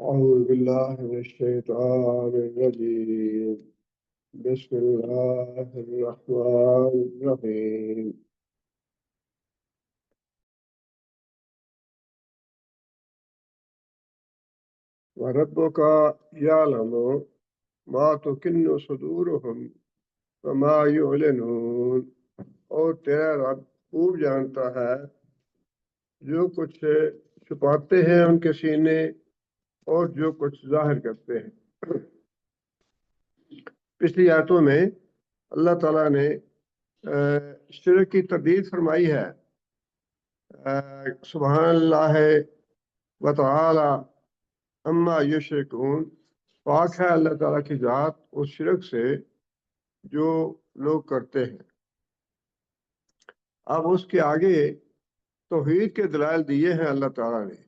أعوذ بالله من الشيطان الرجيم. بسم الله الرحمن الرحيم. وربك يعلم ما تكن صدورهم وما يعلنون. اور تیرا رب خوب جانتا ہے جو کچھ چھپاتے ہیں ان کے سینے اور جو کچھ ظاہر کرتے ہیں۔ پچھلی آیتوں میں اللہ تعالیٰ نے شرک کی تردید فرمائی ہے۔ سبحان اللہ و تعالی اما یشرکون، پاک ہے اللہ تعالیٰ کی ذات اس شرک سے جو لوگ کرتے ہیں۔ اب اس کے آگے توحید کے دلائل دیے ہیں اللہ تعالیٰ نے،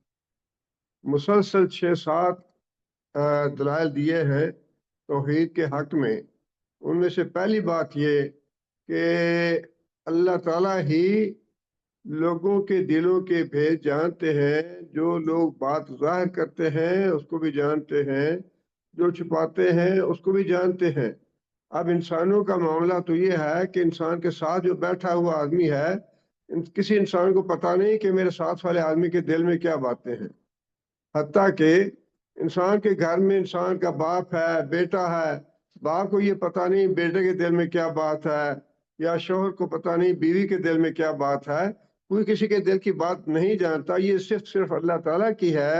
مسلسل 6-7 دلائل دیے ہیں توحید کے حق میں۔ ان میں سے پہلی بات یہ کہ اللہ تعالیٰ ہی لوگوں کے دلوں کے بھید جانتے ہیں، جو لوگ بات ظاہر کرتے ہیں اس کو بھی جانتے ہیں، جو چھپاتے ہیں اس کو بھی جانتے ہیں۔ اب انسانوں کا معاملہ تو یہ ہے کہ انسان کے ساتھ جو بیٹھا ہوا آدمی ہے، کسی انسان کو پتہ نہیں کہ میرے ساتھ والے آدمی کے دل میں کیا باتیں ہیں۔ حتیٰ کہ انسان کے گھر میں انسان کا باپ ہے، بیٹا ہے، باپ کو یہ پتہ نہیں بیٹے کے دل میں کیا بات ہے، یا شوہر کو پتہ نہیں بیوی کے دل میں کیا بات ہے۔ کوئی کسی کے دل کی بات نہیں جانتا۔ یہ صرف اللہ تعالیٰ کی ہے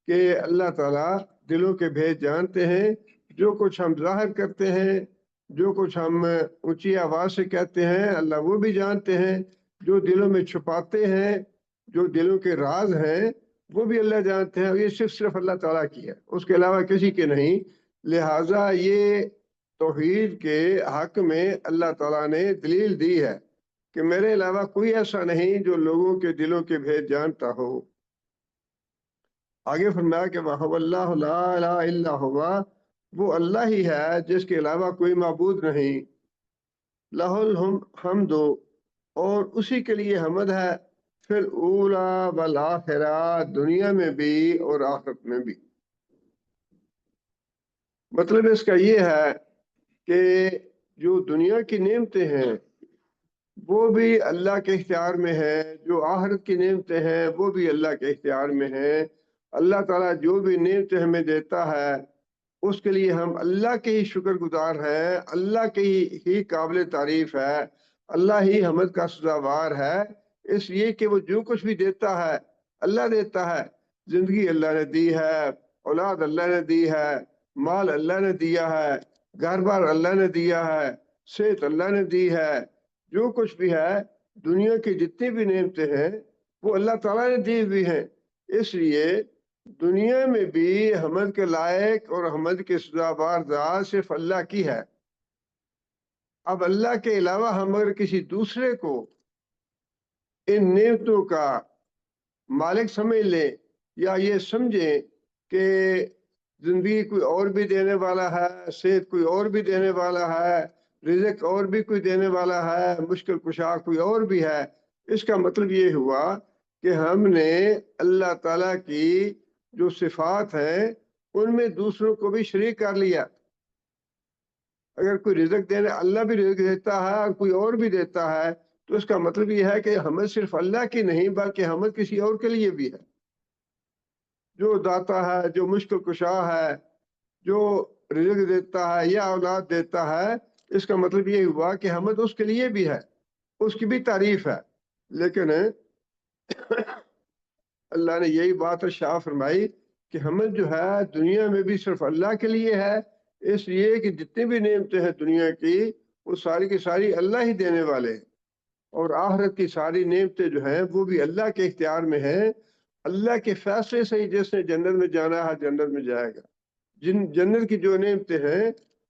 کہ اللہ تعالیٰ دلوں کے بھید جانتے ہیں۔ جو کچھ ہم ظاہر کرتے ہیں، جو کچھ ہم اونچی آواز سے کہتے ہیں، اللہ وہ بھی جانتے ہیں۔ جو دلوں میں چھپاتے ہیں، جو دلوں کے راز ہیں، وہ بھی اللہ جانتے ہیں۔ یہ صرف اللہ تعالیٰ کی ہے، اس کے علاوہ کسی کے نہیں۔ لہٰذا یہ توحید کے حق میں اللہ تعالیٰ نے دلیل دی ہے کہ میرے علاوہ کوئی ایسا نہیں جو لوگوں کے دلوں کے بھید جانتا ہو۔ آگے فرمایا کہ وَهُوَ اللَّهُ لَا إِلَٰهَ إِلَّا هُوَ، وہ اللہ ہی ہے جس کے علاوہ کوئی معبود نہیں۔ لَهُ الْحَمْدُ، اور اسی کے لیے حمد ہے، فِي الْأُولَىٰ وَالْآخِرَةِ، دنیا میں بھی اور آخرت میں بھی۔ مطلب اس کا یہ ہے کہ جو دنیا کی نعمتیں ہیں وہ بھی اللہ کے اختیار میں ہیں، جو آخرت کی نعمتیں ہیں وہ بھی اللہ کے اختیار میں ہیں۔ اللہ تعالیٰ جو بھی نعمتیں ہمیں دیتا ہے اس کے لیے ہم اللہ کے ہی شکر گزار ہیں، اللہ کے ہی قابل تعریف ہے، اللہ ہی حمد کا سزاوار ہے، اس لیے کہ وہ جو کچھ بھی دیتا ہے اللہ دیتا ہے۔ زندگی اللہ نے دی ہے، اولاد اللہ نے دی ہے، مال اللہ نے دیا ہے، گھر بار اللہ نے دیا ہے، صحت اللہ نے دی ہے۔ جو کچھ بھی ہے دنیا کی جتنی بھی نعمتیں ہیں وہ اللہ تعالیٰ نے دی ہوئی ہیں۔ اس لیے دنیا میں بھی حمد کے لائق اور حمد کے سزاوار ذات صرف اللہ کی ہے۔ اب اللہ کے علاوہ ہم اگر کسی دوسرے کو ان نعمتوں کا مالک سمجھ لیں یا یہ سمجھیں کہ زندگی کوئی اور بھی دینے والا ہے، صحت کوئی اور بھی دینے والا ہے، رزق اور بھی کوئی دینے والا ہے، مشکل کشا کوئی اور بھی ہے، اس کا مطلب یہ ہوا کہ ہم نے اللہ تعالیٰ کی جو صفات ہیں ان میں دوسروں کو بھی شریک کر لیا۔ اگر کوئی رزق دینے، اللہ بھی رزق دیتا ہے اور کوئی اور بھی دیتا ہے، تو اس کا مطلب یہ ہے کہ حمد صرف اللہ کی نہیں بلکہ حمد کسی اور کے لیے بھی ہے۔ جو داتا ہے، جو مشکل کشا ہے، جو رزق دیتا ہے یا اولاد دیتا ہے، اس کا مطلب یہ ہوا کہ حمد اس کے لیے بھی ہے، اس کی بھی تعریف ہے۔ لیکن اللہ نے یہی بات ارشاد فرمائی کہ حمد جو ہے دنیا میں بھی صرف اللہ کے لیے ہے، اس لیے کہ جتنی بھی نعمتیں ہیں دنیا کی وہ ساری کی ساری اللہ ہی دینے والے ہیں، اور آخرت کی ساری نعمتیں جو ہیں وہ بھی اللہ کے اختیار میں ہیں۔ اللہ کے فیصلے سے ہی جس نے جنت میں جانا ہے جنت میں جائے گا۔ جنت کی جو نعمتیں ہیں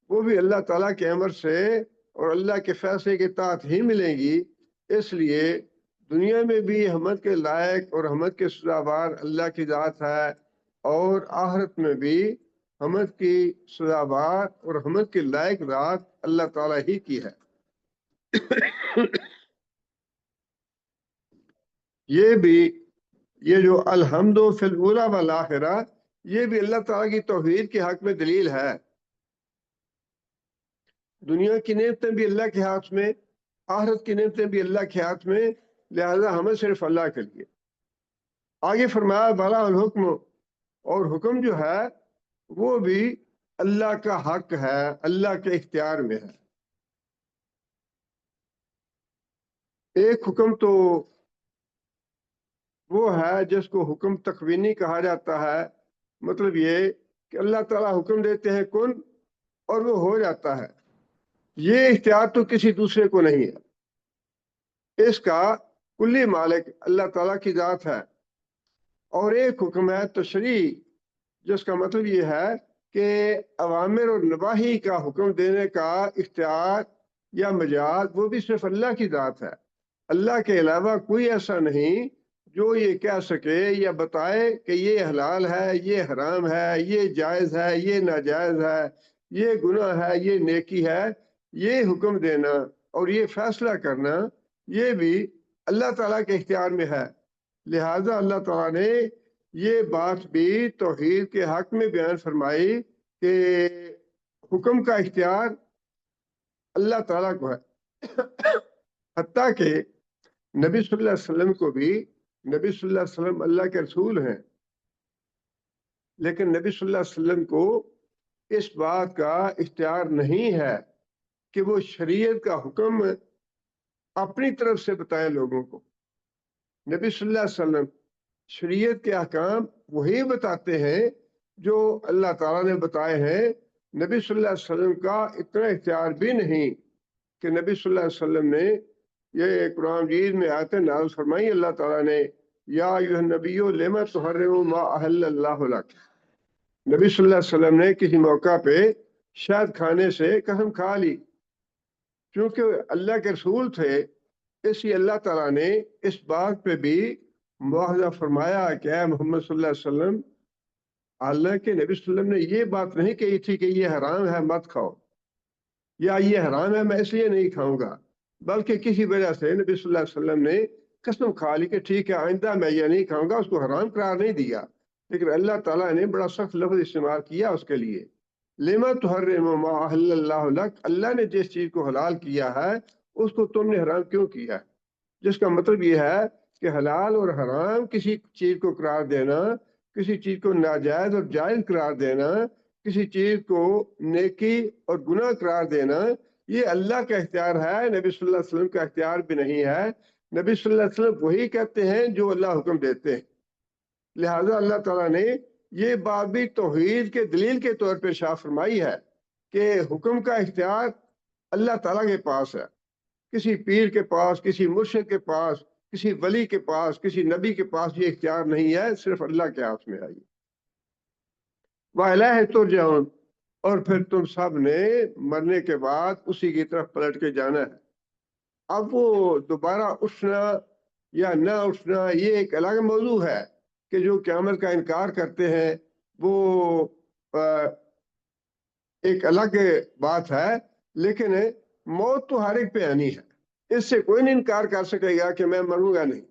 وہ بھی اللہ تعالیٰ کے امر سے اور اللہ کے فیصلے کے تحت ہی ملیں گی۔ اس لیے دنیا میں بھی حمد کے لائق اور حمد کے سزاوار اللہ کی ذات ہے، اور آخرت میں بھی حمد کی سزاوار اور حمد کے لائق ذات اللہ تعالیٰ ہی کی ہے۔ یہ جو الحمد فی الاولی والآخرہ، یہ بھی اللہ تعالیٰ کی توحید کے حق میں دلیل ہے۔ دنیا کی نعمتیں بھی اللہ کے ہاتھ میں، آخرت کی نعمتیں بھی اللہ کے ہاتھ میں، لہذا ہمیں صرف اللہ کے لیے۔ آگے فرمایا بلا الحکم، اور حکم جو ہے وہ بھی اللہ کا حق ہے، اللہ کے اختیار میں ہے۔ ایک حکم تو وہ ہے جس کو حکم تکوینی کہا جاتا ہے، مطلب یہ کہ اللہ تعالیٰ حکم دیتے ہیں کن اور وہ ہو جاتا ہے، یہ اختیار تو کسی دوسرے کو نہیں ہے، اس کا کلی مالک اللہ تعالیٰ کی ذات ہے۔ اور ایک حکم ہے تشریع، جس کا مطلب یہ ہے کہ اوامر اور نواہی کا حکم دینے کا اختیار یا مجاز وہ بھی صرف اللہ کی ذات ہے۔ اللہ کے علاوہ کوئی ایسا نہیں جو یہ کہہ سکے یا بتائے کہ یہ حلال ہے، یہ حرام ہے، یہ جائز ہے، یہ ناجائز ہے، یہ گناہ ہے، یہ نیکی ہے۔ یہ حکم دینا اور یہ فیصلہ کرنا یہ بھی اللہ تعالیٰ کے اختیار میں ہے۔ لہٰذا اللہ تعالیٰ نے یہ بات بھی توحید کے حق میں بیان فرمائی کہ حکم کا اختیار اللہ تعالیٰ کو ہے، حتیٰ کہ نبی صلی اللہ علیہ وسلم کو بھی، نبی صلی اللہ علیہ وسلم اللہ کے رسول ہیں، لیکن نبی صلی اللہ علیہ وسلم کو اس بات کا اختیار نہیں ہے کہ وہ شریعت کا حکم اپنی طرف سے بتائیں لوگوں کو۔ نبی صلی اللہ علیہ وسلم شریعت کے احکام وہی بتاتے ہیں جو اللہ تعالیٰ نے بتائے ہیں۔ نبی صلی اللہ علیہ وسلم کا اتنا اختیار بھی نہیں کہ نبی صلی اللہ علیہ وسلم نے یہ قرآن مجید میں آیتیں نازل فرمائی اللہ تعالیٰ نے، یا ایھا النبی لما تحرم ما احل اللہ لک۔ نبی صلی اللہ علیہ وسلم نے کسی موقع پہ شہد کھانے سے قسم کھا لی، چونکہ اللہ کے رسول تھے، اس لیے اللہ تعالیٰ نے اس بات پہ بھی مواخذہ فرمایا کہ اے محمد صلی اللہ علیہ وسلم، اللہ کے نبی صلی اللہ علیہ وسلم نے یہ بات نہیں کہی تھی کہ یہ حرام ہے مت کھاؤ، یا یہ حرام ہے میں اس لیے نہیں کھاؤں گا، بلکہ کسی وجہ سے نبی صلی اللہ علیہ وسلم نے قسم کھا لی کہ ٹھیک ہے آئندہ میں یہ نہیں کھاؤں گا، اس کو حرام قرار نہیں دیا، لیکن اللہ تعالیٰ نے بڑا سخت لفظ استعمال کیا اس کے لیے، لما تحرم ما احل اللہ لک، اللہ نے جس چیز کو حلال کیا ہے اس کو تم نے حرام کیوں کیا ہے؟ جس کا مطلب یہ ہے کہ حلال اور حرام کسی چیز کو قرار دینا، کسی چیز کو ناجائز اور جائز قرار دینا، کسی چیز کو نیکی اور گناہ قرار دینا، یہ اللہ کا اختیار ہے، نبی صلی اللہ علیہ وسلم کا اختیار بھی نہیں ہے۔ نبی صلی اللہ علیہ وسلم وہی کہتے ہیں جو اللہ حکم دیتے ہیں۔ لہٰذا اللہ تعالیٰ نے یہ بات بھی توحید کے دلیل کے طور پر ارشاد فرمائی ہے کہ حکم کا اختیار اللہ تعالیٰ کے پاس ہے، کسی پیر کے پاس، کسی مرشد کے پاس، کسی ولی کے پاس، کسی نبی کے پاس یہ اختیار نہیں ہے، صرف اللہ کے ہاتھ میں آئی۔ وَإِلَیہِ تُرْجَعُونَ، اور پھر تم سب نے مرنے کے بعد اسی کی طرف پلٹ کے جانا ہے۔ اب وہ دوبارہ اٹھنا یا نہ اٹھنا یہ ایک الگ موضوع ہے کہ جو قیامت کا انکار کرتے ہیں وہ ایک الگ بات ہے، لیکن موت تو ہر ایک پہ آنی ہے، اس سے کوئی نہیں انکار کر سکے گا کہ میں مروں گا نہیں۔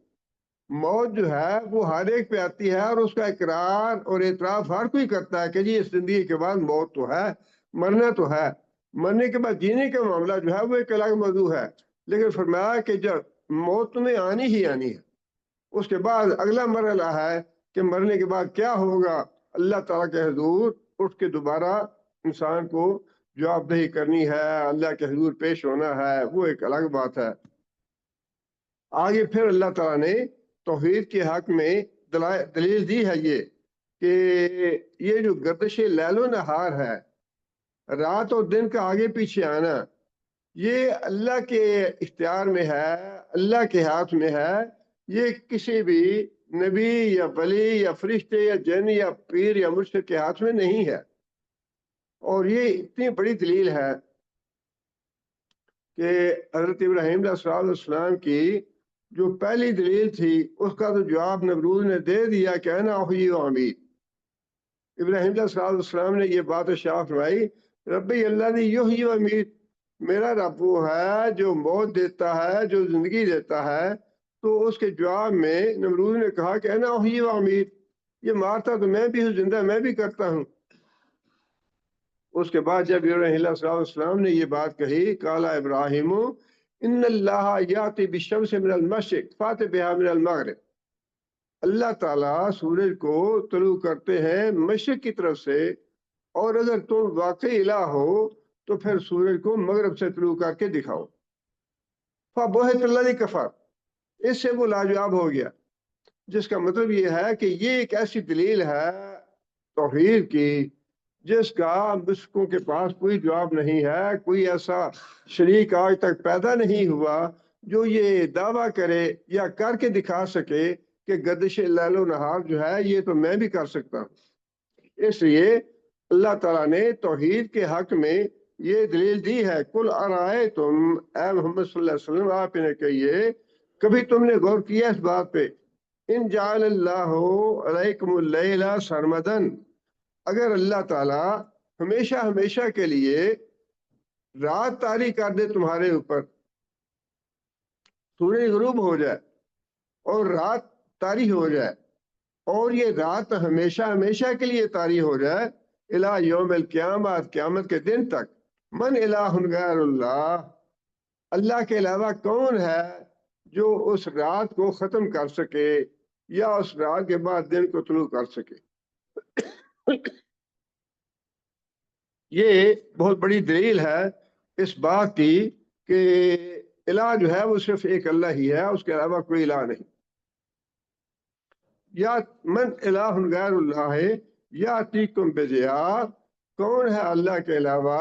موت جو ہے وہ ہر ایک پہ آتی ہے، اور اس کا اقرار اور اعتراف ہر کوئی کرتا ہے کہ جی اس زندگی کے بعد موت تو ہے، مرنا تو ہے، مرنے کے بعد جینے کا معاملہ جو ہے وہ ایک الگ موضوع ہے، لیکن فرمایا کہ جب موت تمہیں آنی ہی آنی ہے، اس کے بعد اگلا مرحلہ ہے کہ مرنے کے بعد کیا ہوگا، اللہ تعالیٰ کے حضور اٹھ کے دوبارہ انسان کو جواب دہی کرنی ہے، اللہ کے حضور پیش ہونا ہے، وہ ایک الگ بات ہے۔ آگے پھر اللہ تعالیٰ نے توحید کے حق میں دلیل دی ہے یہ کہ یہ جو گردش لیل و نہار ہے، رات اور دن کا آگے پیچھے آنا، یہ اللہ کے اختیار میں ہے، اللہ کے ہاتھ میں ہے، یہ کسی بھی نبی یا ولی یا فرشتے یا جن یا پیر یا مرشد کے ہاتھ میں نہیں ہے۔ اور یہ اتنی بڑی دلیل ہے کہ حضرت ابراہیم علیہ السلام کی جو پہلی دلیل تھی اس کا تو جواب نمرود نے دے دیا کہ انا احیی و امیت۔ ابراہیم علیہ السلام نے یہ بات ارشاد فرمائی، ربی الذی یحیی و امیت، میرا رب وہ ہے جو موت دیتا ہے، جو زندگی دیتا ہے۔ تو اس کے جواب میں نمرود نے کہا کہ انا احیی و امیت، یہ مارتا تو میں بھی ہوں، زندہ میں بھی کرتا ہوں۔ اس کے بعد جب ابراہیم صلی اللہ علیہ وسلم نے یہ بات کہی، کالا ابراہیم ان اللہ یاتی بالشمس من المشرق فات بها من المغرب، اللہ تعالیٰ سورج کو طلوع کرتے ہیں مشرق کی طرف سے، اور اگر تم واقعی الہ ہو تو پھر سورج کو مغرب سے طلوع کر کے دکھاؤ۔ فبہت الذی کفر، اس سے وہ لاجواب ہو گیا، جس کا مطلب یہ ہے کہ یہ ایک ایسی دلیل ہے توحید کی جس کا مشرکوں کے پاس کوئی جواب نہیں ہے۔ کوئی ایسا شریک آج تک پیدا نہیں ہوا جو یہ دعویٰ کرے یا کر کے دکھا سکے کہ گردش لیل و نہار جو ہے یہ تو میں بھی کر سکتا ہوں۔ اس لیے اللہ تعالیٰ نے توحید کے حق میں یہ دلیل دی ہے، قل ارائیتم، اے محمد صلی اللہ علیہ وسلم آپ انہیں کہیے، کبھی تم نے غور کیا اس بات پہ، ان جعل اللہ علیکم اللیل سرمدن، اگر اللہ تعالیٰ ہمیشہ ہمیشہ کے لیے رات طاری کر دے تمہارے اوپر، سورج غروب ہو جائے اور رات طاری ہو جائے، اور یہ رات ہمیشہ ہمیشہ کے لیے طاری ہو جائے، الہ یوم القیامت، قیامت کے دن تک، من الہ غیر اللہ، اللہ کے علاوہ کون ہے جو اس رات کو ختم کر سکے یا اس رات کے بعد دن کو طلوع کر سکے۔ یہ بہت بڑی دلیل ہے اس بات کی کہ الہ جو ہے وہ صرف ایک اللہ ہی ہے، اس کے علاوہ کوئی الہ نہیں۔ یا من الہ غیر اللہ ہے یاتیکم بضیاء، کون ہے اللہ کے علاوہ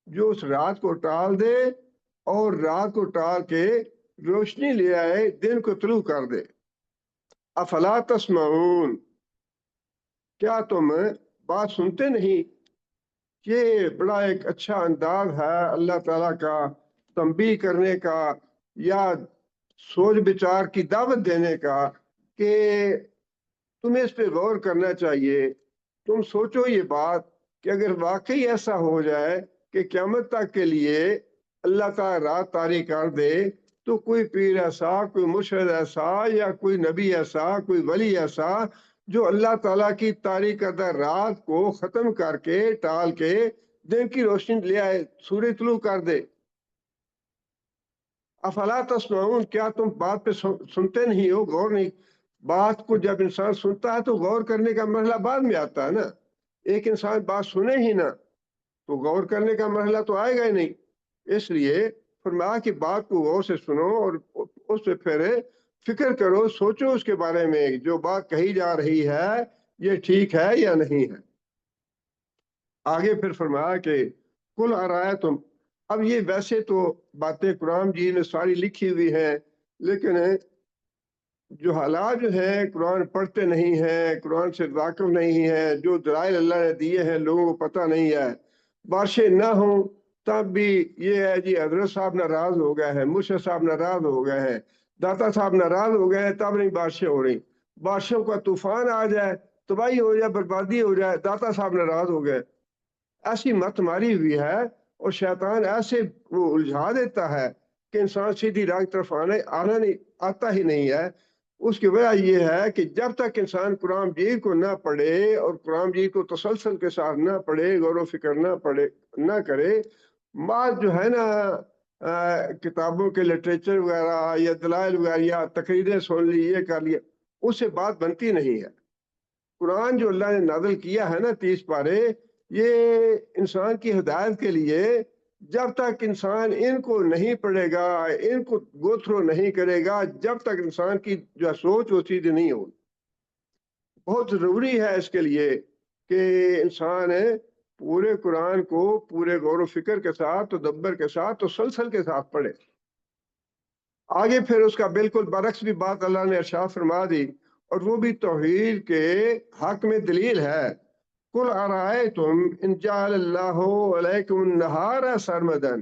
جو اس رات کو ٹال دے اور رات کو ٹال کے روشنی لے آئے، دن کو طلوع کر دے۔ افلا تسمعون، کیا تم بات سنتے نہیں؟ یہ بڑا ایک اچھا انداز ہے اللہ تعالیٰ کا تنبیہ کرنے کا یا سوچ بچار کی دعوت دینے کا کہ تمہیں اس پہ غور کرنا چاہیے۔ تم سوچو یہ بات کہ اگر واقعی ایسا ہو جائے کہ قیامت تک کے لیے اللہ تعالیٰ رات طاری کر دے، تو کوئی پیر ایسا، کوئی مرشد ایسا، یا کوئی نبی ایسا، کوئی ولی ایسا جو اللہ تعالیٰ کی طاری کردہ رات کو ختم کر کے ٹال کے دن کی روشنی لے آئے، سورج طلوع کر دے۔ افلا تسمعون، کیا تم بات پہ سنتے نہیں ہو، غور نہیں؟ بات کو جب انسان سنتا ہے تو غور کرنے کا مرحلہ بعد میں آتا ہے نا۔ ایک انسان بات سنے ہی نہ تو غور کرنے کا مرحلہ تو آئے گا ہی نہیں۔ اس لیے فرمایا کہ بات کو غور سے سنو اور اس پہ پھر فکر کرو، سوچو اس کے بارے میں، جو بات کہی جا رہی ہے یہ ٹھیک ہے یا نہیں ہے۔ آگے پھر فرمایا کہ کل ارائیتم، اب یہ ویسے تو باتیں قرآن جی نے ساری لکھی ہوئی ہیں، لیکن جو حالات جو ہیں قرآن پڑھتے نہیں ہیں، قرآن سے واقف نہیں ہیں، جو دلائل اللہ نے دیے ہیں لوگوں کو پتہ نہیں ہے، بارشیں نہ ہوں تب بھی یہ ہے جی حضرت صاحب ناراض ہو گئے ہیں، مرشد صاحب ناراض ہو گئے ہیں، داتا صاحب ناراض ہو گئے ہیں، تب نہیں بارشیں ہو رہی۔ بارشوں کا طوفان آ جائے، تباہی ہو جائے، بربادی ہو جائے، داتا صاحب ناراض ہو گئے، ایسی مت ماری ہوئی ہے۔ اور شیطان ایسے وہ الجھا دیتا ہے کہ انسان سیدھی راہ کی طرف آتا ہی نہیں ہے۔ اس کی وجہ یہ ہے کہ جب تک انسان قرآن مجید کو نہ پڑھے اور قرآن مجید کو تسلسل کے ساتھ نہ پڑھے، غور و فکر نہ کرے، بعض جو ہے نا کتابوں کے لٹریچر وغیرہ یا دلائل وغیرہ یا تقریریں سن لی، یہ کر لیا، اس سے بات بنتی نہیں ہے۔ قرآن جو اللہ نے نازل کیا ہے نا 30 پارے، یہ انسان کی ہدایت کے لیے، جب تک انسان ان کو نہیں پڑھے گا، ان کو گو تھرو نہیں کرے گا، جب تک انسان کی جو سوچ وہ سیدھی نہیں ہوگی۔ بہت ضروری ہے اس کے لیے کہ انسان پورے قرآن کو پورے غور و فکر کے ساتھ، تدبر کے ساتھ، تسلسل کے ساتھ پڑھے۔ آگے پھر اس کا بالکل برعکس بھی بات اللہ نے ارشاد فرما دی، اور وہ بھی توحید کے حق میں دلیل ہے۔ قل ارائیتم ان جعل اللہ علیکم النہار سرمدن،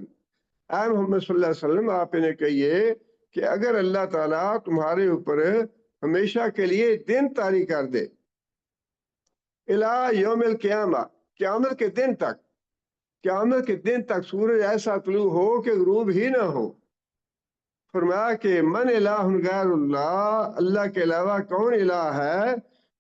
اے محمد صلی اللہ علیہ وسلم آپ انہیں کہیے کہ اگر اللہ تعالیٰ تمہارے اوپر ہمیشہ کے لیے دن طاری کر دے، الہ یوم القیامہ، قیامت کے دن تک، قیامت کے دن تک سورج ایسا طلوع ہو کہ غروب ہی نہ ہو، فرمایا کہ من الہ غیر اللہ، اللہ کے علاوہ کون الہ ہے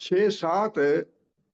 6-7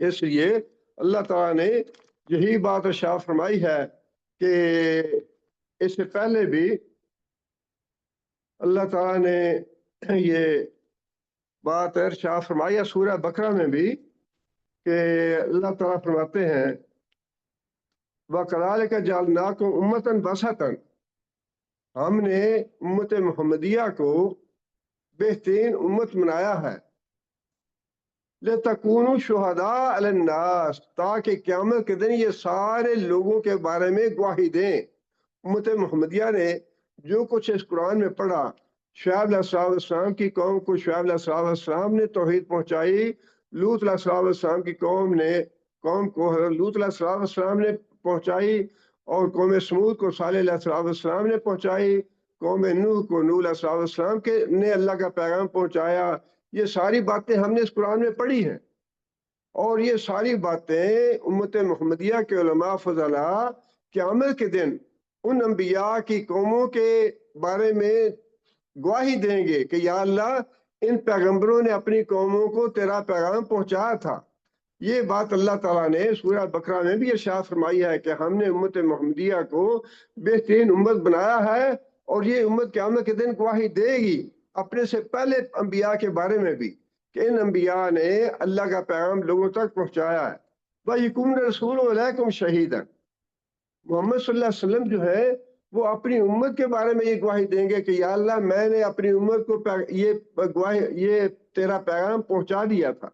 اس لیے اللہ تعالیٰ نے یہی بات ارشاد فرمائی ہے کہ اس سے پہلے بھی اللہ تعالیٰ نے یہ بات ارشاد فرمائی ہے سورہ بقرہ میں بھی کہ اللہ تعالیٰ فرماتے ہیں وَكَذَلِكَ جَعَلْنَاكُمْ أُمَّةً وَسَطًا، ہم نے امت محمدیہ کو بہترین امت بنایا ہے لِتَكُونُوا شُهَدَاءَ عَلَى النَّاسِ، تاکہ قیامت کے دن یہ سارے لوگوں کے بارے میں گواہی دیں۔ امت محمدیہ نے جو کچھ اس قرآن میں پڑھا، شعیب علیہ السلام کی قوم کو شعیب علیہ السلام نے توحید پہنچائی، لوط علیہ السلام کی قوم کو حضرت لوط علیہ السلام نے پہنچائی، اور قوم سمود کو صالح علیہ السلام نے پہنچائی، قوم نوح کو نوح علیہ السلام نے اللہ کا پیغام پہنچایا۔ یہ ساری باتیں ہم نے اس قرآن میں پڑھی ہیں، اور یہ ساری باتیں امت محمدیہ کے علماء فضلاء قیامت کے دن ان انبیاء کی قوموں کے بارے میں گواہی دیں گے کہ یا اللہ ان پیغمبروں نے اپنی قوموں کو تیرا پیغام پہنچایا تھا۔ یہ بات اللہ تعالیٰ نے سورہ بقرہ میں بھی ارشاد فرمائی ہے کہ ہم نے امت محمدیہ کو بہترین امت بنایا ہے، اور یہ امت قیامت کے دن گواہی دے گی اپنے سے پہلے انبیاء کے بارے میں بھی کہ ان انبیاء نے اللہ کا پیغام لوگوں تک پہنچایا ہے۔ وَيَكُونَ الرَّسُولُ عَلَيْكُمْ شَهِيدًا، محمد صلی اللہ علیہ وسلم جو ہے وہ اپنی امت کے بارے میں یہ گواہی دیں گے کہ یا اللہ میں نے اپنی امت کو یہ تیرا پیغام پہنچا دیا تھا۔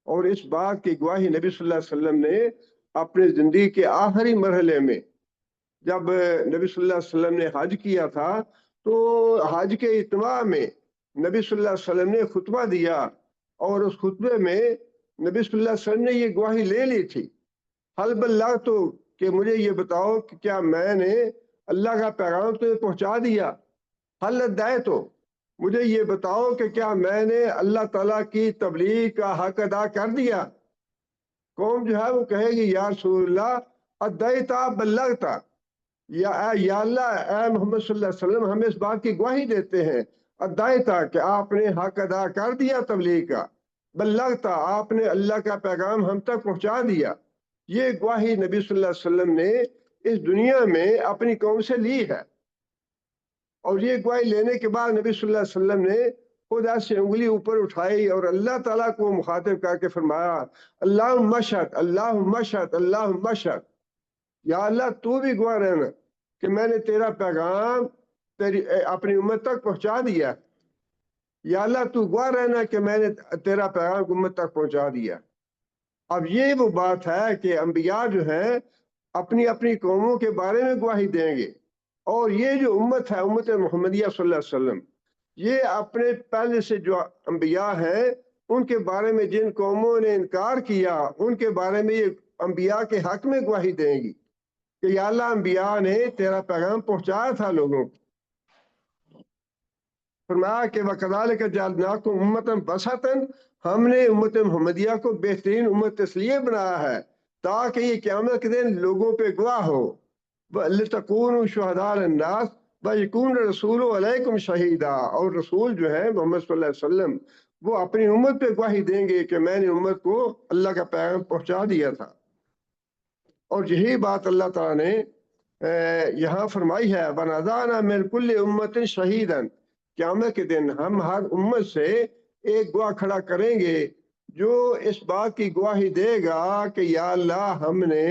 اور اس بات کی گواہی نبی صلی اللہ علیہ وسلم نے اپنے زندگی کے آخری مرحلے میں، جب نبی صلی اللہ علیہ وسلم نے حج کیا تھا تو حج کے اجتماع میں نبی صلی اللہ علیہ وسلم نے خطبہ دیا، اور اس خطبے میں نبی صلی اللہ علیہ وسلم نے یہ گواہی لے لی تھی حل بلغ، تو کہ مجھے یہ بتاؤ کہ کیا میں نے اللہ کا پیغام تمہیں پہنچا دیا، حل ادائے، تو مجھے یہ بتاؤ کہ کیا میں نے اللہ تعالیٰ کی تبلیغ کا حق ادا کر دیا۔ قوم جو ہے وہ کہے گی یا رسول اللہ ادیتا بلغتا، یا اللہ اے محمد صلی اللہ علیہ وسلم ہم اس بات کی گواہی دیتے ہیں ادیتا کہ آپ نے حق ادا کر دیا تبلیغ کا، بلغتا آپ نے اللہ کا پیغام ہم تک پہنچا دیا۔ یہ گواہی نبی صلی اللہ علیہ وسلم نے اس دنیا میں اپنی قوم سے لی ہے، اور یہ گواہی لینے کے بعد نبی صلی اللہ علیہ وسلم نے خدا سے انگلی اوپر اٹھائی اور اللہ تعالیٰ کو مخاطب کر کے فرمایا اللہم اشہد اللہم اشہد اللہم اشہد، یا اللہ تو بھی گواہ رہنا کہ میں نے تیرا پیغام اپنی امت تک پہنچا دیا، یا اللہ تو گواہ رہنا کہ میں نے تیرا پیغام امت تک پہنچا دیا۔ اب یہ وہ بات ہے کہ انبیاء جو ہیں اپنی اپنی قوموں کے بارے میں گواہی دیں گے، اور یہ جو امت ہے امت محمدیہ صلی اللہ علیہ وسلم، یہ اپنے پہلے سے جو انبیاء ہیں ان کے بارے میں جن قوموں نے انکار کیا ان کے بارے میں یہ انبیاء کے حق میں گواہی دیں گی کہ یا اللہ انبیاء نے تیرا پیغام پہنچایا تھا لوگوں کو۔ فرمایا کہ وَكَذَلِكَ جَعَلْنَاكُمْ أُمَّةً وَسَطًا، ہم نے امت محمدیہ کو بہترین امت اس لیے بنایا ہے تاکہ یہ قیامت کے دن لوگوں پہ گواہ ہو، لِتَكُونُوا شُهَدَاءَ عَلَى النَّاسِ وَيَكُونَ الرَّسُولُ عَلَيْكُمْ شَهِيدًا، اور رسول جو ہے محمد صلی اللہ علیہ وسلم وہ اپنی امت پہ گواہی دیں گے کہ میں نے امت کو اللہ کا پیغام پہنچا دیا تھا۔ اور یہی بات اللہ تعالیٰ نے یہاں فرمائی ہے وَنَزَعْنَا مِنْ كُلِّ أُمَّةٍ شَهِيدًا، قیامت کے دن ہم ہر امت سے ایک گواہ کھڑا کریں گے جو اس بات کی گواہی دے گا کہ یا اللہ ہم نے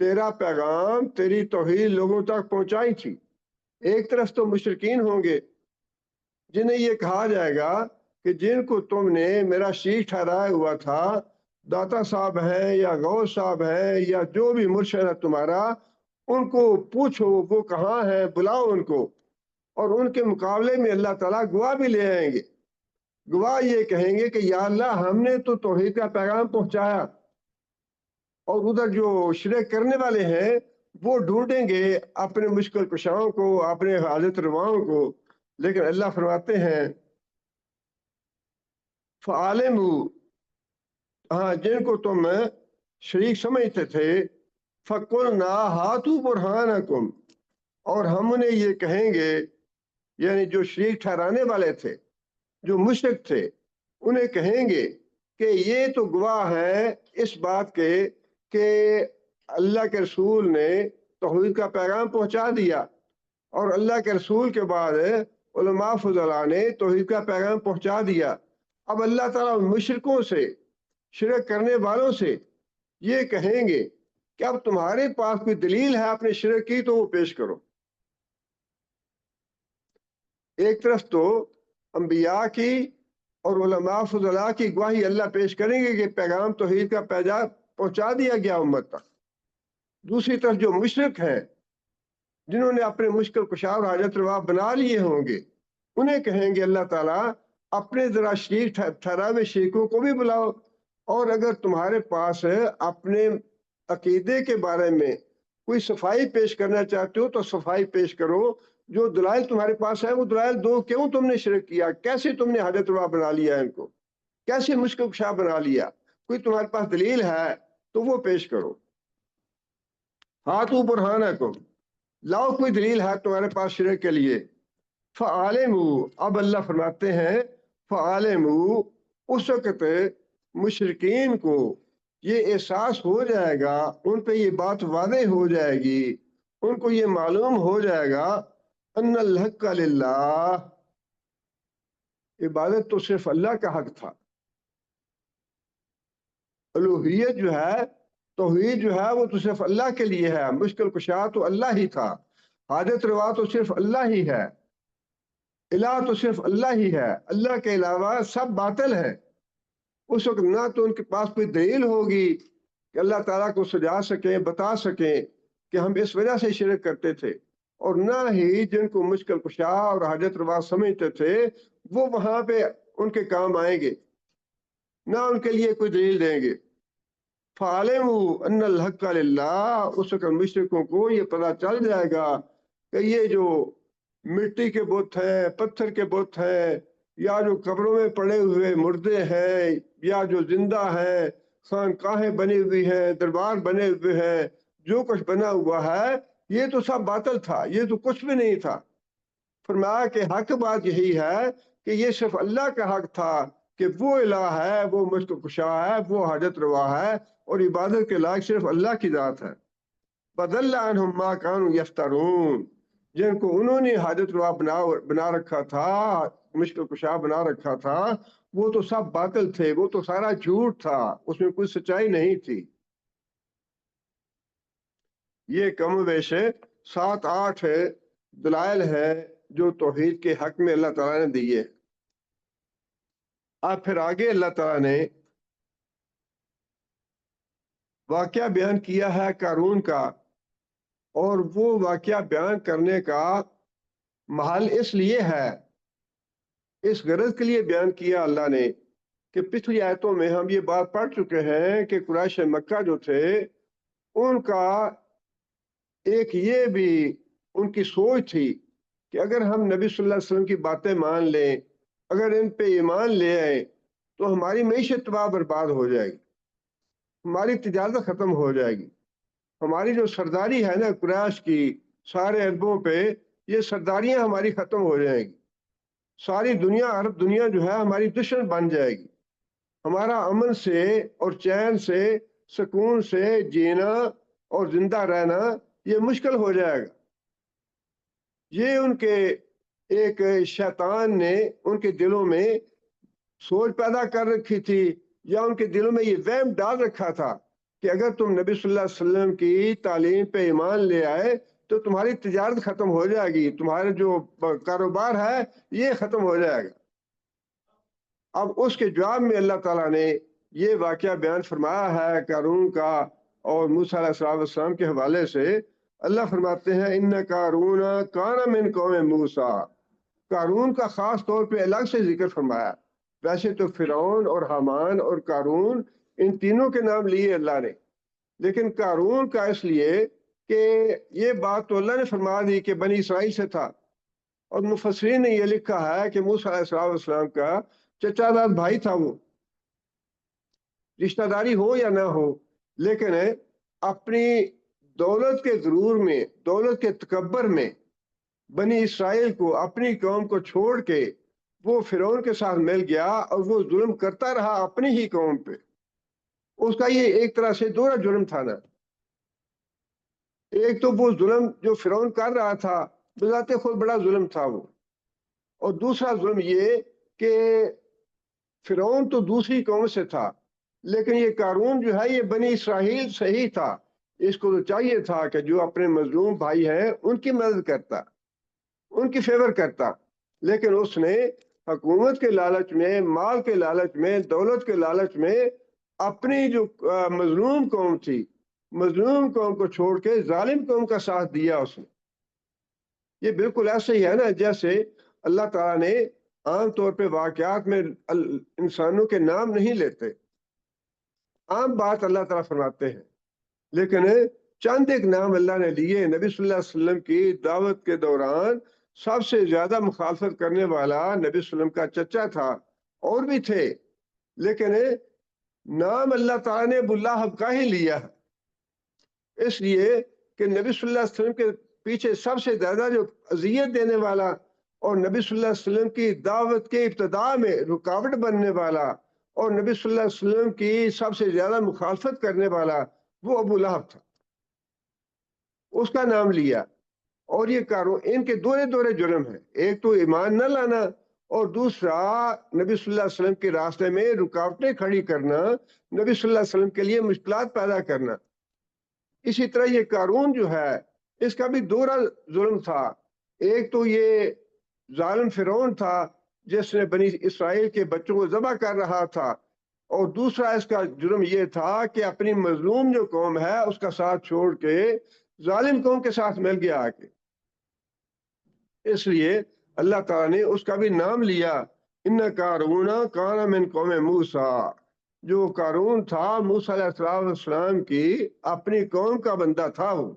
تیرا پیغام تیری توحید لوگوں تک پہنچائی تھی۔ ایک طرف تو مشرکین ہوں گے جنہیں یہ کہا جائے گا کہ جن کو تم نے میرا شریک ٹھہرایا ہوا تھا، داتا صاحب ہیں یا غوث صاحب ہیں یا جو بھی مرشد ہے تمہارا، ان کو پوچھو وہ کہاں ہیں، بلاؤ ان کو، اور ان کے مقابلے میں اللہ تعالیٰ گواہ بھی لے آئیں گے۔ گواہ یہ کہیں گے کہ یا اللہ ہم نے تو توحید کا پیغام پہنچایا، اور ادھر جو شرک کرنے والے ہیں وہ ڈھونڈیں گے اپنے مشکل کشاؤں کو، اپنے حاجت رواؤں کو، لیکن اللہ فرماتے ہیں فَعَالِمُوا، ہاں جن کو تم شریک سمجھتے تھے، فَقُلْنَا هَاتُوا بُرْهَانَكُمْ، اور ہم انہیں یہ کہیں گے، یعنی جو شریک ٹھہرانے والے تھے، جو مشرک تھے، انہیں کہیں گے کہ یہ تو گواہ ہے اس بات کے کہ اللہ کے رسول نے توحید کا پیغام پہنچا دیا، اور اللہ کے رسول کے بعد علماء فضلاء نے توحید کا پیغام پہنچا دیا۔ اب اللہ تعالیٰ مشرکوں سے، شرک کرنے والوں سے یہ کہیں گے کہ اب تمہارے پاس کوئی دلیل ہے اپنے شرک کی تو وہ پیش کرو۔ ایک طرف تو انبیاء کی اور علماء فضلاء کی گواہی اللہ پیش کریں گے کہ پیغام توحید کا پیغام پہنچا دیا گیا امت تک، دوسری طرف جو مشرک ہیں جنہوں نے اپنے مشکل کشا اور حاجت روا بنا لیے ہوں گے، انہیں کہیں گے اللہ تعالیٰ اپنے ذرا شریک ٹھہراوے شریکوں کو بھی بلاؤ، اور اگر تمہارے پاس اپنے عقیدے کے بارے میں کوئی صفائی پیش کرنا چاہتے ہو تو صفائی پیش کرو، جو دلائل تمہارے پاس ہے وہ دلائل دو، کیوں تم نے شرک کیا، کیسے تم نے حاجت روا بنا لیا ان کو، کیسے مشکل کشا بنا لیا، کوئی تمہارے پاس دلیل ہے تو وہ پیش کرو۔ ہاتھوں برہانکم، لاؤ کوئی دلیل ہے تمہارے پاس شرک کے لیے۔ فعالموا، اب اللہ فرماتے ہیں فعالموا، اس وقت مشرکین کو یہ احساس ہو جائے گا، ان پہ یہ بات واضح ہو جائے گی، ان کو یہ معلوم ہو جائے گا ان الحق للہ، عبادت تو صرف اللہ کا حق تھا، الوہیت جو ہے، توحید جو ہے وہ تو صرف اللہ کے لیے ہے، مشکل کشا تو اللہ ہی تھا، حاجت روا تو صرف اللہ ہی ہے، الہ تو صرف اللہ ہی ہے، اللہ کے علاوہ سب باطل ہے۔ اس وقت نہ تو ان کے پاس کوئی دلیل ہوگی کہ اللہ تعالیٰ کو سجا سکیں، بتا سکیں کہ ہم اس وجہ سے شرک کرتے تھے، اور نہ ہی جن کو مشکل کشا اور حاجت روا سمجھتے تھے وہ وہاں پہ ان کے کام آئیں گے، نہ ان کے لیے کوئی دلیل دیں گے۔ فَعَلِمُوا أَنَّ الْحَقَّ لِلَّهِ، اس وقت مشرکوں کو یہ پتہ چل جائے گا کہ یہ جو مٹی کے بت ہیں، پتھر کے بت ہیں، یا جو قبروں میں پڑے ہوئے مردے ہیں، یا جو زندہ ہیں، خانقاہیں بنی ہوئی ہیں، دربار بنے ہوئے ہیں، جو کچھ بنا ہوا ہے یہ تو سب باطل تھا، یہ تو کچھ بھی نہیں تھا۔ فرمایا کہ حق بات یہی ہے کہ یہ صرف اللہ کا حق تھا کہ وہ الہ ہے، وہ مشکل کشا ہے، وہ حاجت روا ہے، اور عبادت کے لائق صرف اللہ کی ذات ہے۔ فَضَلَّ عَنْهُمْ مَا كَانُوا يَفْتَرُونَ، جن کو انہوں نے حاجت روا بنا رکھا تھا، مشکل کشا بنا رکھا تھا، وہ تو سب باطل تھے، وہ تو سارا جھوٹ تھا، اس میں کوئی سچائی نہیں تھی۔ یہ کم و بیش 7-8 دلائل ہیں جو توحید کے حق میں اللہ تعالیٰ نے دیے۔ اب پھر آگے اللہ تعالیٰ نے واقعہ بیان کیا ہے قارون کا، اور وہ واقعہ بیان کرنے کا محل اس لیے ہے، اس غرض کے لیے بیان کیا اللہ نے کہ پچھلی آیتوں میں ہم یہ بات پڑھ چکے ہیں کہ قریش مکہ جو تھے ان کا ایک یہ بھی ان کی سوچ تھی کہ اگر ہم نبی صلی اللہ علیہ وسلم کی باتیں مان لیں، اگر ان پہ ایمان لے آئیں تو ہماری معیشت تباہ برباد ہو جائے گی، ہماری تجارت ختم ہو جائے گی، ہماری جو سرداری ہے نا قریش کی سارے عربوں پہ، یہ سرداریاں ہماری ختم ہو جائیں گی، ساری دنیا، عرب دنیا جو ہے ہماری دشمن بن جائے گی، ہمارا امن سے اور چین سے، سکون سے جینا اور زندہ رہنا یہ مشکل ہو جائے گا۔ یہ ان کے ایک شیطان نے ان کے دلوں میں سوچ پیدا کر رکھی تھی، یا ان کے دلوں میں یہ وہم ڈال رکھا تھا کہ اگر تم نبی صلی اللہ علیہ وسلم کی تعلیم پہ ایمان لے آئے تو تمہاری تجارت ختم ہو جائے گی، تمہارے جو کاروبار ہے یہ ختم ہو جائے گا۔ اب اس کے جواب میں اللہ تعالیٰ نے یہ واقعہ بیان فرمایا ہے قارون کا، اور موسیٰ علیہ السلام کے حوالے سے اللہ فرماتے ہیں ان قارون کان من قوم موسیٰ، قارون کا خاص طور پہ الگ سے ذکر فرمایا، ویسے تو فرعون اور حامان اور قارون ان تینوں کے نام لیے اللہ نے، لیکن قارون کا اس لیے کہ یہ بات تو اللہ نے فرما دی کہ بنی اسرائیل سے تھا، اور مفسرین نے یہ لکھا ہے کہ موسیٰ علیہ السلام کا چچا داد بھائی تھا، وہ رشتہ داری ہو یا نہ ہو، لیکن اپنی دولت کے غرور میں، دولت کے تکبر میں بنی اسرائیل کو، اپنی قوم کو چھوڑ کے وہ فرعون کے ساتھ مل گیا اور وہ ظلم کرتا رہا اپنی ہی قوم پہ. اس کا یہ ایک طرح سے دوہرا جرم تھا نا. ایک تو وہ ظلم جو فرعون کر رہا تھا بذات خود بڑا ظلم تھا وہ، اور دوسرا ظلم یہ کہ فرعون تو دوسری قوم سے تھا، لیکن یہ قارون جو ہے یہ بنی اسرائیل سے ہی تھا. اس کو تو چاہیے تھا کہ جو اپنے مظلوم بھائی ہیں ان کی مدد کرتا، ان کی فیور کرتا، لیکن اس نے حکومت کے لالچ میں، مال کے لالچ میں، دولت کے لالچ میں اپنی جو مظلوم قوم تھی، مظلوم قوم کو چھوڑ کے ظالم قوم کا ساتھ دیا اس نے. یہ بالکل ایسے ہی ہے نا جیسے اللہ تعالیٰ نے عام طور پہ واقعات میں انسانوں کے نام نہیں لیتے، عام بات اللہ تعالیٰ فرماتے ہیں، لیکن چند ایک نام اللہ نے لیے. نبی صلی اللہ علیہ وسلم کی دعوت کے دوران سب سے زیادہ مخالفت کرنے والا نبی صلی اللہ علیہ وسلم کا چچا تھا، اور بھی تھے، لیکن نام اللہ تعالیٰ نے ابو لہب کا ہی لیا، اس لیے کہ نبی صلی اللہ علیہ وسلم کے پیچھے سب سے زیادہ جو اذیت دینے والا اور نبی صلی اللہ علیہ وسلم کی دعوت کے ابتداء میں رکاوٹ بننے والا اور نبی صلی اللہ علیہ وسلم کی سب سے زیادہ مخالفت کرنے والا وہ ابو لہب تھا، اس کا نام لیا. اور یہ ان کے دورے جرم ہیں، ایک تو ایمان نہ لانا اور دوسرا نبی صلی اللہ علیہ وسلم کے راستے میں رکاوٹیں کھڑی کرنا، نبی صلی اللہ علیہ وسلم کے لیے مشکلات پیدا کرنا. اسی طرح یہ قارون جو ہے اس کا بھی دوہرا ظلم تھا. ایک تو یہ ظالم فرعون تھا جس نے بنی اسرائیل کے بچوں کو ذبح کر رہا تھا، اور دوسرا اس کا جرم یہ تھا کہ اپنی مظلوم جو قوم ہے اس کا ساتھ چھوڑ کے ظالم قوم کے ساتھ مل گیا آ کے. اس لیے اللہ تعالیٰ نے اس کا بھی نام لیا، ان قارون کان من قوم موسیٰ. جو قارون تھا موسیٰ علیہ السلام کی اپنی قوم کا بندہ تھا، وہ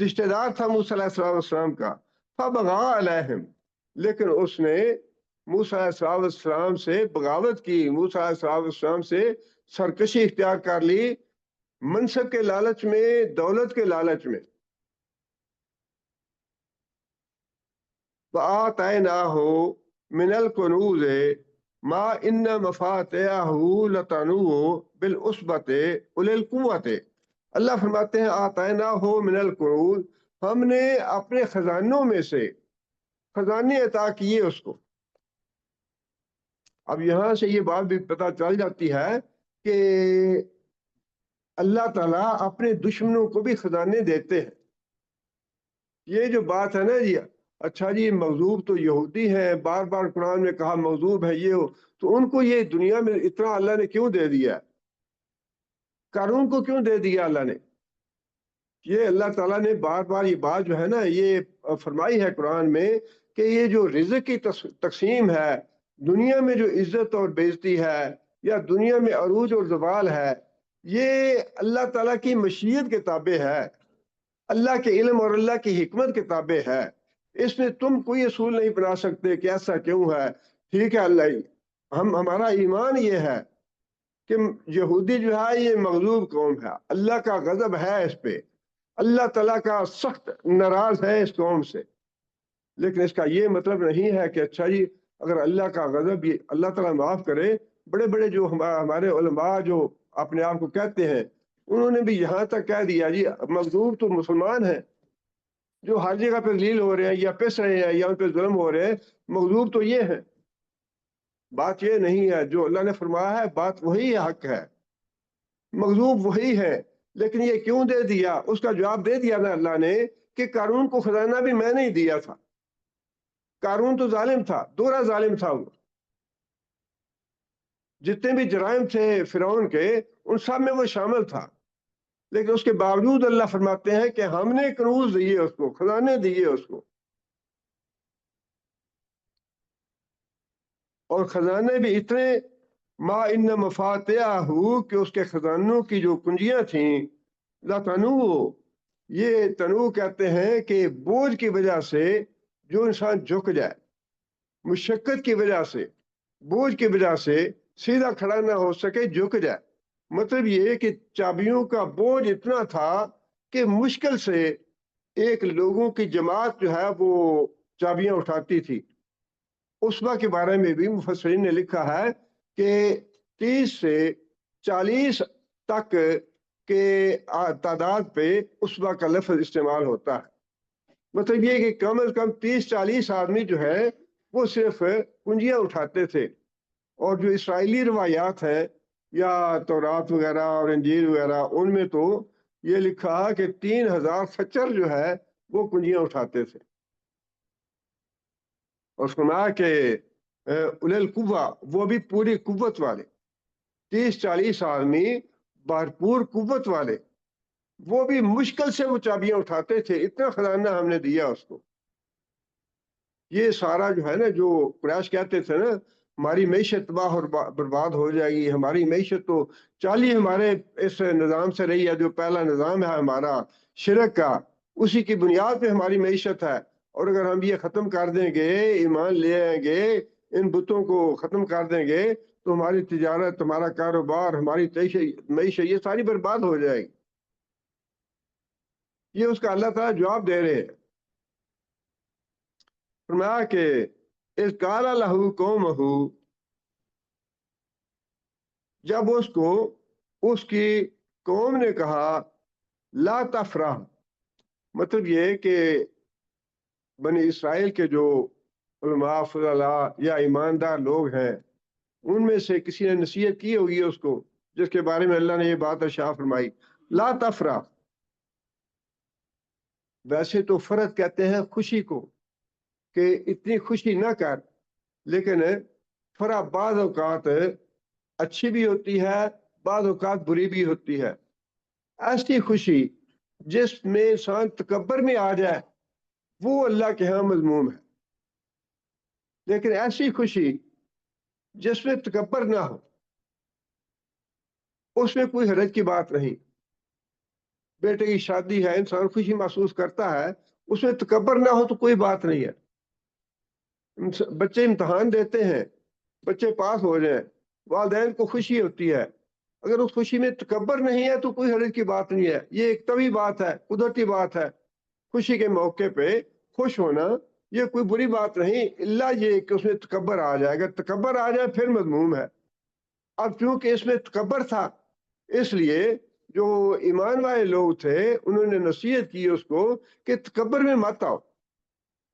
رشتہ دار تھا موسیٰ علیہ السلام کا. فبغى علیہم، لیکن اس نے موسیٰ علیہ السلام سے بغاوت کی، موسیٰ علیہ السلام سے سرکشی اختیار کر لی، منصب کے لالچ میں، دولت کے لالچ میں. وآتیناہ من الکنوز ما ان مفاتحہ لتنوء بالعصبۃ اولي القوۃ. اللہ فرماتے ہیں آتیناہ من الکنوز، ہم نے اپنے خزانوں میں سے خزانے عطا کیے اس کو. اب یہاں سے یہ بات بھی پتہ چل جاتی ہے کہ اللہ تعالیٰ اپنے دشمنوں کو بھی خزانے دیتے ہیں. یہ جو بات ہے نا جی، اچھا جی مغضوب تو یہودی ہیں، بار بار قرآن میں کہا مغضوب ہے یہ ہو، تو ان کو یہ دنیا میں اتنا اللہ نے کیوں دے دیا؟ قارون کو کیوں دے دیا اللہ نے؟ یہ اللہ تعالیٰ نے بار بار یہ بات جو ہے نا یہ فرمائی ہے قرآن میں کہ یہ جو رزق کی تقسیم ہے، دنیا میں جو عزت اور بے عزتی ہے یا دنیا میں عروج اور زوال ہے، یہ اللہ تعالیٰ کی مشیت کے تابع ہے، اللہ کے علم اور اللہ کی حکمت کے تابع ہے. اس میں تم کوئی اصول نہیں بنا سکتے کہ ایسا کیوں ہے. ٹھیک ہے، اللہ ہمارا ایمان یہ ہے کہ یہودی جو ہے یہ مغلوب قوم ہے، اللہ کا غضب ہے اس پہ، اللہ تعالیٰ کا سخت ناراض ہے اس قوم سے. لیکن اس کا یہ مطلب نہیں ہے کہ اچھا جی اگر اللہ کا غضب یہ اللہ تعالیٰ معاف کرے. بڑے بڑے جو ہمارے علماء جو اپنے آپ کو کہتے ہیں انہوں نے بھی یہاں تک کہہ دیا جی مغضوب تو مسلمان ہیں جو ہر جگہ پہ ذلیل ہو رہے ہیں یا پس رہے ہیں یا ان پہ ظلم ہو رہے ہیں، مغضوب تو یہ ہے. بات یہ نہیں ہے، جو اللہ نے فرمایا ہے بات وہی حق ہے، مغضوب وہی ہے. لیکن یہ کیوں دے دیا؟ اس کا جواب دے دیا نا اللہ نے کہ قارون کو خزانہ بھی میں نہیں دیا تھا. قارون تو ظالم تھا، دوہرا ظالم تھا. وہ جتنے بھی جرائم تھے فرعون کے ان سب میں وہ شامل تھا، لیکن اس کے باوجود اللہ فرماتے ہیں کہ ہم نے کنوز دیے اس کو، خزانے دیے اس کو. اور خزانے بھی اتنے، ما ان مفاتحہ، کہ اس کے خزانوں کی جو کنجیاں تھیں، لتنوء، یہ تنوع کہتے ہیں کہ بوجھ کی وجہ سے جو انسان جھک جائے، مشقت کی وجہ سے، بوجھ کی وجہ سے سیدھا کھڑا نہ ہو سکے، جھک جائے. مطلب یہ کہ چابیوں کا بوجھ اتنا تھا کہ مشکل سے ایک لوگوں کی جماعت جو ہے وہ چابیاں اٹھاتی تھی. اسبا کے بارے میں بھی مفسرین نے لکھا ہے کہ 30 سے 40 تک کے تعداد پہ اسبا کا لفظ استعمال ہوتا ہے. مطلب یہ کہ کم از کم 30-40 آدمی جو ہے وہ صرف کنجیاں اٹھاتے تھے. اور جو اسرائیلی روایات ہیں یا تورات وغیرہ اور انجیل وغیرہ، ان میں تو یہ لکھا کہ 3000 سچر جو ہے وہ کنجیاں اٹھاتے تھے. اور سنا کہ اولل القوہ، وہ بھی پوری قوت والے 30-40 آدمی بھرپور قوت والے، وہ بھی مشکل سے وہ چابیاں اٹھاتے تھے. اتنا خزانہ ہم نے دیا اس کو. یہ سارا جو ہے نا، جو قریش کہتے تھے نا ہماری معیشت تباہ اور برباد ہو جائے گی، ہماری معیشت تو چالی ہمارے اس نظام سے رہی ہے، جو پہلا نظام ہے ہمارا شرک کا، اسی کی بنیاد پہ ہماری معیشت ہے. اور اگر ہم یہ ختم کر دیں گے، ایمان لے آئیں گے، ان بتوں کو ختم کر دیں گے، تو ہماری تجارت، ہمارا کاروبار، ہماری معیشت یہ ساری برباد ہو جائے گی. یہ اس کا اللہ تعالیٰ جواب دے رہے ہیں. فرمایا کہ اس قال لہو قومہ، جب اس کو اس کی قوم نے کہا لا تفرح، مطلب یہ کہ بنی اسرائیل کے جو علماء فضلاء یا ایماندار لوگ ہیں، ان میں سے کسی نے نصیحت کی ہوگی اس کو، جس کے بارے میں اللہ نے یہ بات ارشاد فرمائی لا تفرح. ویسے تو فرح کہتے ہیں خوشی کو، کہ اتنی خوشی نہ کر، لیکن فرح بعض اوقات اچھی بھی ہوتی ہے، بعض اوقات بری بھی ہوتی ہے. ایسی خوشی جس میں انسان تکبر میں آ جائے وہ اللہ کے ہاں مذموم ہے، لیکن ایسی خوشی جس میں تکبر نہ ہو، اس میں کوئی حرج کی بات نہیں. بیٹے کی شادی ہے، انسان خوشی محسوس کرتا ہے، اس میں تکبر نہ ہو تو کوئی بات نہیں ہے. بچے امتحان دیتے ہیں، بچے پاس ہو جائیں، والدین کو خوشی ہوتی ہے. اگر اس خوشی میں تکبر نہیں ہے تو کوئی حرج کی بات نہیں ہے. یہ ایک طبعی بات ہے، قدرتی بات ہے. خوشی کے موقع پہ خوش ہونا یہ کوئی بری بات نہیں، اللہ یہ کہ اس میں تکبر آ جائے. اگر تکبر آ جائے پھر مذموم ہے. اب چونکہ اس میں تکبر تھا، اس لیے جو ایمان والے لوگ تھے انہوں نے نصیحت کی اس کو کہ تکبر میں مت آؤ.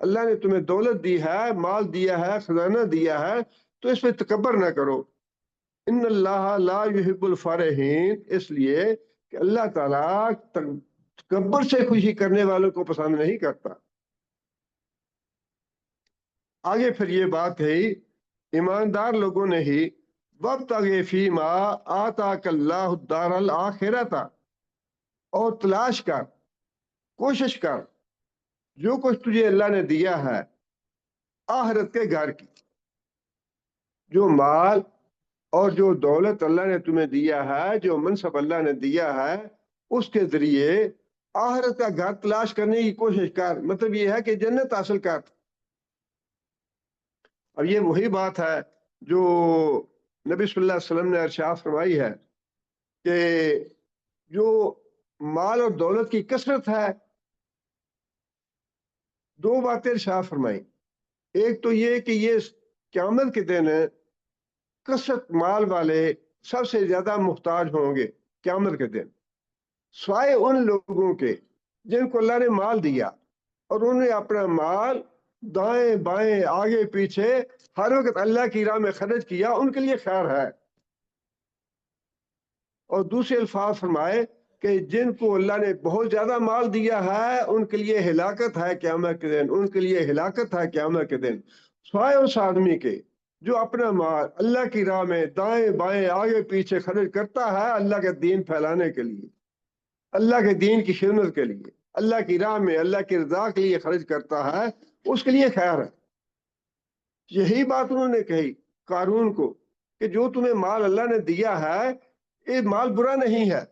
اللہ نے تمہیں دولت دی ہے، مال دیا ہے، خزانہ دیا ہے، تو اس میں تکبر نہ کرو. ان اللہ لا یحب الفرحین، اس لیے کہ اللہ تعالیٰ تکبر سے خوشی کرنے والوں کو پسند نہیں کرتا. آگے پھر یہ بات ہے ایماندار لوگوں نے ہی وابتغ فیما آتاک اللہ الدار الآخرۃ، اور تلاش کر، کوشش کر جو کچھ تجھے اللہ نے دیا ہے آخرت کے گھر کی. جو مال اور جو دولت اللہ نے تمہیں دیا ہے، جو منصب اللہ نے دیا ہے، اس کے ذریعے آخرت کا گھر تلاش کرنے کی کوشش کر. مطلب یہ ہے کہ جنت حاصل کر. اب یہ وہی بات ہے جو نبی صلی اللہ علیہ وسلم نے ارشاد فرمائی ہے کہ جو مال اور دولت کی کثرت ہے، دو باتیں ارشاد فرمائی. ایک تو یہ کہ یہ قیامت کے دن کثرت مال والے سب سے زیادہ محتاج ہوں گے قیامت کے دن، سوائے ان لوگوں کے جن کو اللہ نے مال دیا اور انہوں نے اپنا مال دائیں بائیں آگے پیچھے ہر وقت اللہ کی راہ میں خرچ کیا، ان کے لیے خیر ہے. اور دوسرے الفاظ فرمائے کہ جن کو اللہ نے بہت زیادہ مال دیا ہے ان کے لیے ہلاکت ہے قیامت کے دن، ان کے لیے ہلاکت ہے قیامت کے دن. سوائے اس آدمی کے جو اپنا مال اللہ کی راہ میں دائیں بائیں آگے پیچھے خرچ کرتا ہے اللہ کے دین پھیلانے کے لیے، اللہ کے دین کی خدمت کے لیے، اللہ کی راہ میں اللہ کی رضا کے لیے خرچ کرتا ہے، اس کے لیے خیر ہے. یہی بات انہوں نے کہی قارون کو کہ جو تمہیں مال اللہ نے دیا ہے یہ مال برا نہیں ہے.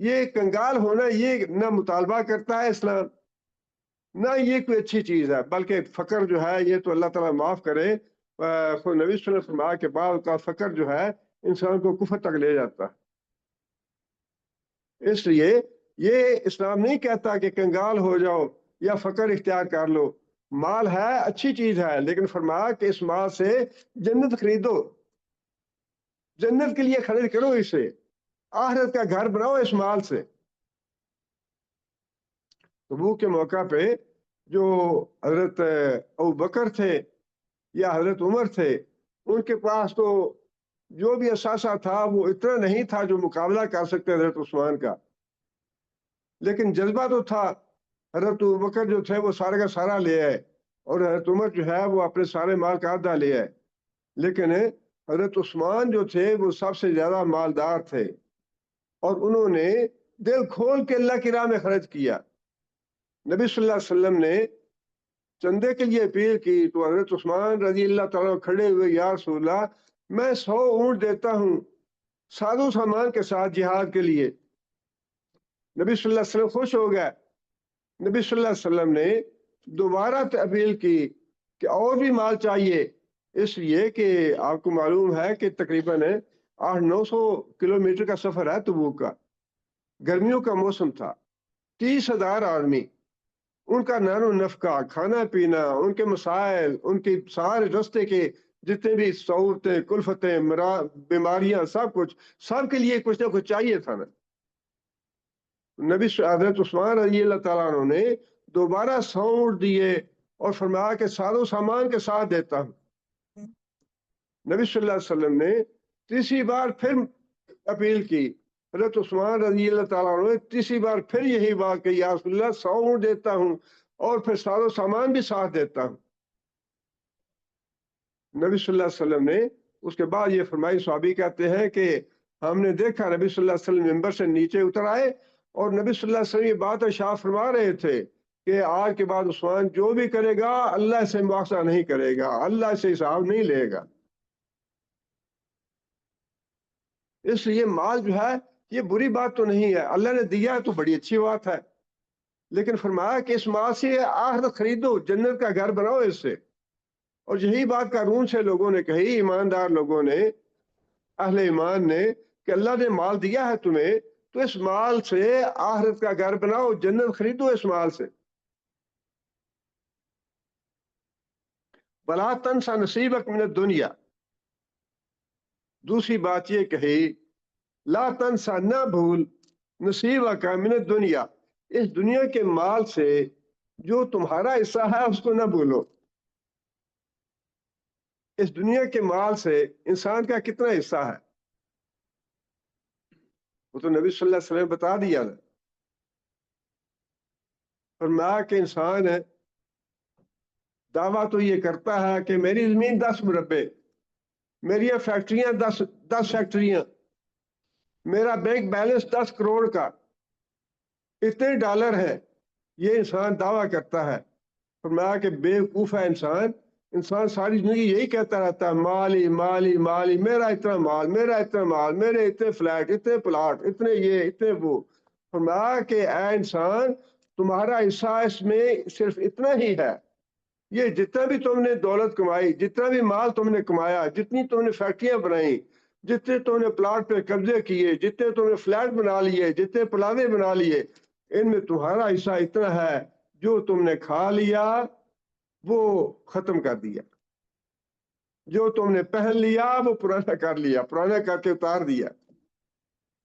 یہ کنگال ہونا یہ نہ مطالبہ کرتا ہے اسلام، نہ یہ کوئی اچھی چیز ہے، بلکہ فقر جو ہے یہ تو اللہ تعالیٰ معاف کرے، خود نبی صلی اللہ علیہ وسلم فرمایا کہ بعض کا فقر جو ہے انسان کو کفر تک لے جاتا ہے. اس لیے یہ اسلام نہیں کہتا کہ کنگال ہو جاؤ یا فقر اختیار کر لو. مال ہے اچھی چیز ہے، لیکن فرمایا کہ اس مال سے جنت خریدو، جنت کے لیے خرید کرو اسے، آخرت کا گھر بناؤ اس مال سے۔ تبوک کے موقع پہ جو حضرت ابو بکر تھے یا حضرت عمر تھے، ان کے پاس تو جو بھی اثاثہ تھا وہ اتنا نہیں تھا جو مقابلہ کر سکتے حضرت عثمان کا، لیکن جذبہ تو تھا۔ حضرت ابو بکر جو تھے وہ سارے کا سارا لے آئے، اور حضرت عمر جو ہے وہ اپنے سارے مال کا آدھا لے آئے، لیکن حضرت عثمان جو تھے وہ سب سے زیادہ مالدار تھے، اور انہوں نے دل کھول کے اللہ کی راہ میں خرچ کیا۔ نبی صلی اللہ علیہ وسلم نے چندے کے لیے اپیل کی تو حضرت عثمان رضی اللہ تعالیٰ کھڑے ہوئے، یا رسول اللہ میں 100 اونٹ دیتا ہوں ساز و سامان کے ساتھ جہاد کے لیے۔ نبی صلی اللہ علیہ وسلم خوش ہو گئے۔ نبی صلی اللہ علیہ وسلم نے دوبارہ اپیل کی کہ اور بھی مال چاہیے، اس لیے کہ آپ کو معلوم ہے کہ تقریباً 800-900 کلومیٹر کا سفر ہے تبوک کا، گرمیوں کا موسم تھا، 30,000 آدمی، ان کا نان و نفقہ، کھانا پینا، ان کے مسائل، ان کے سارے رستے کے جتنے بھی سہولتیں، کلفتیں، بیماریاں، سب کے لیے کچھ نہ کچھ چاہیے تھا نا۔ نبی حضرت عثمان رضی اللہ تعالیٰ عنہ نے دوبارہ 100 اونٹ دیے اور فرمایا کہ ساز و سامان کے ساتھ دیتا ہوں۔ نبی صلی اللہ علیہ وسلم نے تیسری بار پھر اپیل کی، حضرت عثمان رضی اللہ تعالیٰ عنہ نے تیسری بار پھر یہی بات کہ یا رسول اللہ 100 اونٹ دیتا ہوں اور پھر ساز و سامان بھی ساتھ دیتا ہوں۔ نبی صلی اللہ علیہ وسلم نے اس کے بعد یہ فرمائی، صحابی کہتے ہیں کہ ہم نے دیکھا نبی صلی اللہ علیہ وسلم ممبر سے نیچے اتر آئے اور نبی صلی اللہ علیہ وسلم یہ بات ارشاد فرما رہے تھے کہ آج کے بعد عثمان جو بھی کرے گا اللہ سے مواخذہ نہیں کرے گا، اللہ سے حساب نہیں لے گا۔ اس لیے مال جو ہے یہ بری بات تو نہیں ہے، اللہ نے دیا ہے تو بڑی اچھی بات ہے، لیکن فرمایا کہ اس مال سے آخرت خریدو، جنت کا گھر بناؤ اس سے۔ اور یہی بات قارون سے لوگوں نے کہی، ایماندار لوگوں نے، اہل ایمان نے، کہ اللہ نے مال دیا ہے تمہیں تو اس مال سے آخرت کا گھر بناؤ، جنت خریدو اس مال سے۔ بلا تنسا نصیبک من الدنیا، دوسری بات یہ کہی لا تنسا، نہ بھول، نصیبک من الدنیا، اس دنیا کے مال سے جو تمہارا حصہ ہے اس کو نہ بھولو۔ اس دنیا کے مال سے انسان کا کتنا حصہ ہے وہ تو نبی صلی اللہ علیہ وسلم بتا دیا نا۔ فرمایا کہ انسان دعویٰ تو یہ کرتا ہے کہ میری زمین 10 مربع، میری فیکٹریاں 10 فیکٹریاں، میرا بینک بیلنس 10 کروڑ کا، اتنے ڈالر ہیں، یہ انسان دعویٰ کرتا ہے۔ فرمایا کہ بے وقوف ہے انسان، انسان ساری زندگی یہی کہتا رہتا ہے مالی مالی مالی، میرا اتنا مال، میرا اتنا مال، میرے اتنے فلیٹ، اتنے پلاٹ، اتنے یہ اتنے وہ۔ فرمایا کہ اے انسان تمہارا حصہ اس میں صرف اتنا ہی ہے، یہ جتنا بھی تم نے دولت کمائی، جتنا بھی مال تم نے کمایا، جتنی تم نے فیکٹریاں بنائیں، جتنے تم نے پلاٹ پہ قبضے کیے، جتنے تم نے فلیٹ بنا لیے، جتنے پلاوے بنا لیے، ان میں تمہارا حصہ اتنا ہے، جو تم نے کھا لیا وہ ختم کر دیا، جو تم نے پہن لیا وہ پرانا کر لیا، پرانا کر کے اتار دیا،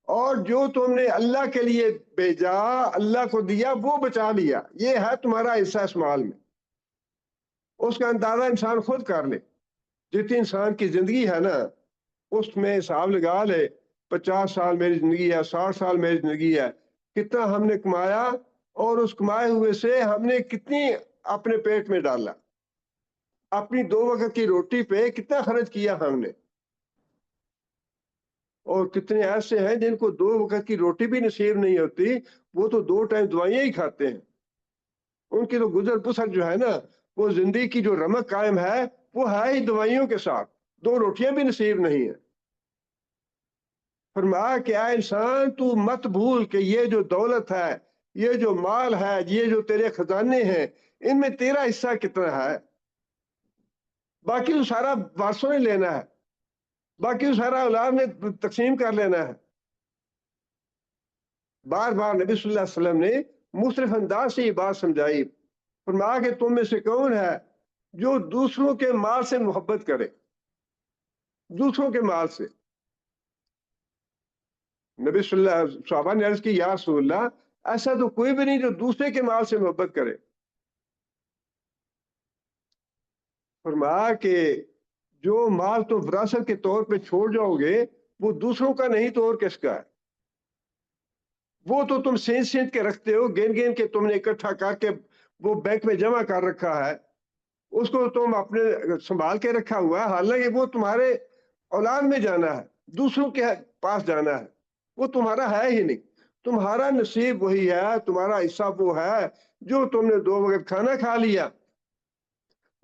اور جو تم نے اللہ کے لیے بھیجا، اللہ کو دیا، وہ بچا لیا۔ یہ ہے تمہارا حصہ اس مال میں۔ اس کا اندازہ انسان خود کر لے، جتنی انسان کی زندگی ہے نا اس میں حساب لگا لے، 50 سال میری زندگی ہے، 60 سال میری زندگی ہے، کتنا ہم نے کمایا اور اس کمائے ہوئے سے ہم نے کتنی اپنے پیٹ میں ڈالا، اپنی 2 وقت کی روٹی پہ کتنا خرچ کیا ہم نے۔ اور کتنے ایسے ہیں جن کو 2 وقت کی روٹی بھی نصیب نہیں ہوتی، وہ تو 2 ٹائم دوائیاں ہی کھاتے ہیں، ان کی تو گزر بسر جو ہے نا، وہ زندگی کی جو رمق قائم ہے وہ ہے ہی دوائیوں کے ساتھ، 2 روٹیاں بھی نصیب نہیں ہیں۔ فرمایا کہ اے انسان تو مت بھول کہ یہ جو دولت ہے، یہ جو مال ہے، یہ جو تیرے خزانے ہیں، ان میں تیرا حصہ کتنا ہے؟ باقی تو سارا وارثوں نے لینا ہے، باقی تو سارا اولاد نے تقسیم کر لینا ہے۔ بار بار نبی صلی اللہ علیہ وسلم نے مختلف انداز سے یہ بات سمجھائی۔ فرمایا کہ تم میں سے کون ہے جو دوسروں کے مال سے محبت کرے، دوسروں کے مال سے؟ نبی صلی اللہ علیہ وسلم صحابہ نے عرض کی یا رسول اللہ ایسا تو کوئی بھی نہیں جو دوسرے کے مال سے محبت کرے۔ فرمایا کہ جو مال تم وراثت کے طور پہ چھوڑ جاؤ گے وہ دوسروں کا نہیں تو اور کس کا ہے؟ وہ تو تم سینچ سینچ کے رکھتے ہو، گین گین کے تم نے اکٹھا کر کے وہ بینک میں جمع کر رکھا ہے، اس کو تم اپنے سنبھال کے رکھا ہوا ہے، حالانکہ وہ تمہارے اولاد میں جانا ہے، دوسروں کے پاس جانا ہے، وہ تمہارا ہے ہی نہیں۔ تمہارا نصیب وہی ہے، تمہارا حصہ وہ ہے جو تم نے 2 وقت کھانا کھا لیا،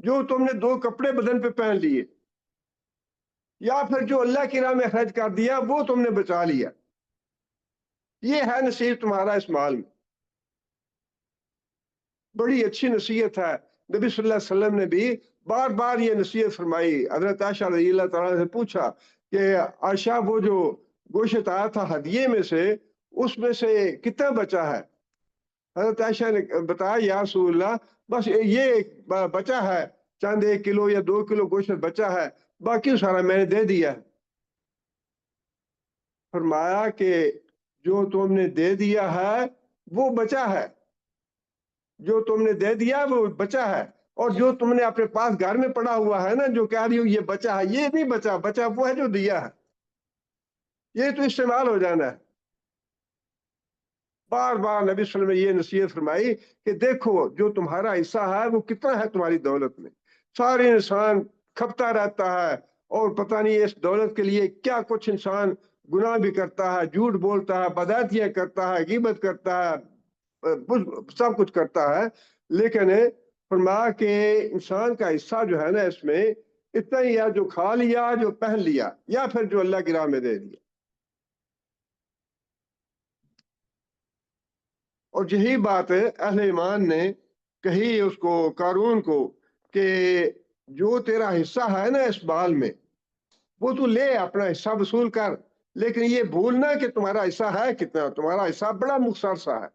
جو تم نے 2 کپڑے بدن پہ پہن لیے، یا پھر جو اللہ کی راہ میں خرچ کر دیا وہ تم نے بچا لیا۔ یہ ہے نصیب تمہارا اس مال میں۔ بڑی اچھی نصیحت ہے، نبی صلی اللہ علیہ وسلم نے بھی بار بار یہ نصیحت فرمائی۔ حضرت عائشہ رضی اللہ تعالیٰ سے پوچھا کہ عائشہ وہ جو گوشت آیا تھا ہدیے میں سے اس میں سے کتنا بچا ہے؟ حضرت عائشہ نے بتایا یا رسول اللہ بس یہ بچا ہے، چند 1 کلو یا 2 کلو گوشت بچا ہے، باقی سارا میں نے دے دیا ہے۔ فرمایا کہ جو تم نے دے دیا ہے وہ بچا ہے، جو تم نے دے دیا وہ بچا ہے، اور جو تم نے اپنے پاس گھر میں پڑا ہوا ہے نا جو کہہ رہی ہو یہ بچا ہے، یہ نہیں بچا، بچا وہ ہے جو دیا ہے، یہ تو استعمال ہو جانا ہے۔ بار بار نبی صلی اللہ علیہ وسلم نے یہ نصیحت فرمائی کہ دیکھو جو تمہارا حصہ ہے وہ کتنا ہے تمہاری دولت میں۔ سارے انسان کھپتا رہتا ہے اور پتہ نہیں اس دولت کے لیے کیا کچھ انسان گناہ بھی کرتا ہے، جھوٹ بولتا ہے، بدعتیاں کرتا ہے، غیبت کرتا ہے، سب کچھ کرتا ہے، لیکن فرمایا کہ انسان کا حصہ جو ہے نا اس میں اتنا ہی ہے جو کھا لیا، جو پہن لیا، یا پھر جو اللہ کی راہ میں دے دیا۔ اور یہی بات اہل ایمان نے کہی اس کو قارون کو کہ جو تیرا حصہ ہے نا اس بال میں وہ تو لے، اپنا حصہ وصول کر، لیکن یہ بھولنا کہ تمہارا حصہ ہے کتنا، تمہارا حصہ بڑا مختصر سا ہے۔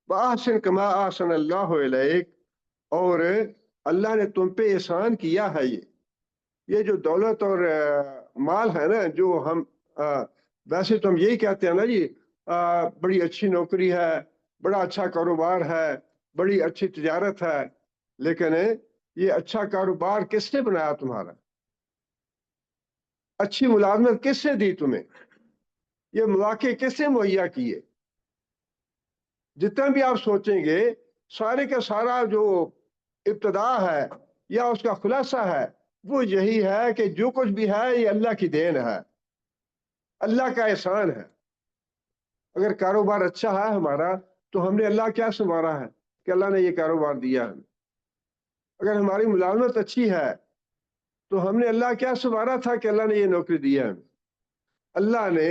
وَأَحْسِنْ كَمَا أَحْسَنَ اللَّهُ إِلَيْكَ، اور اللہ نے تم پہ احسان کیا ہے۔ یہ جو دولت اور مال ہے نا جو ہم ویسے تو ہم یہی کہتے ہیں نا جی بڑی اچھی نوکری ہے، بڑا اچھا کاروبار ہے، بڑی اچھی تجارت ہے، لیکن یہ اچھا کاروبار کس نے بنایا تمہارا؟ اچھی ملازمت کس نے دی تمہیں؟ یہ مواقع کس نے مہیا کیے؟ جتنا بھی آپ سوچیں گے سارے کا سارا جو ابتدا ہے یا اس کا خلاصہ ہے وہ یہی ہے کہ جو کچھ بھی ہے یہ اللہ کی دین ہے، اللہ کا احسان ہے۔ اگر کاروبار اچھا ہے ہمارا تو ہم نے اللہ کیا سنوارا ہے کہ اللہ نے یہ کاروبار دیا ہے۔ اگر ہماری ملازمت اچھی ہے تو ہم نے اللہ کیا سنوارا تھا کہ اللہ نے یہ نوکری دیا ہے۔ اللہ نے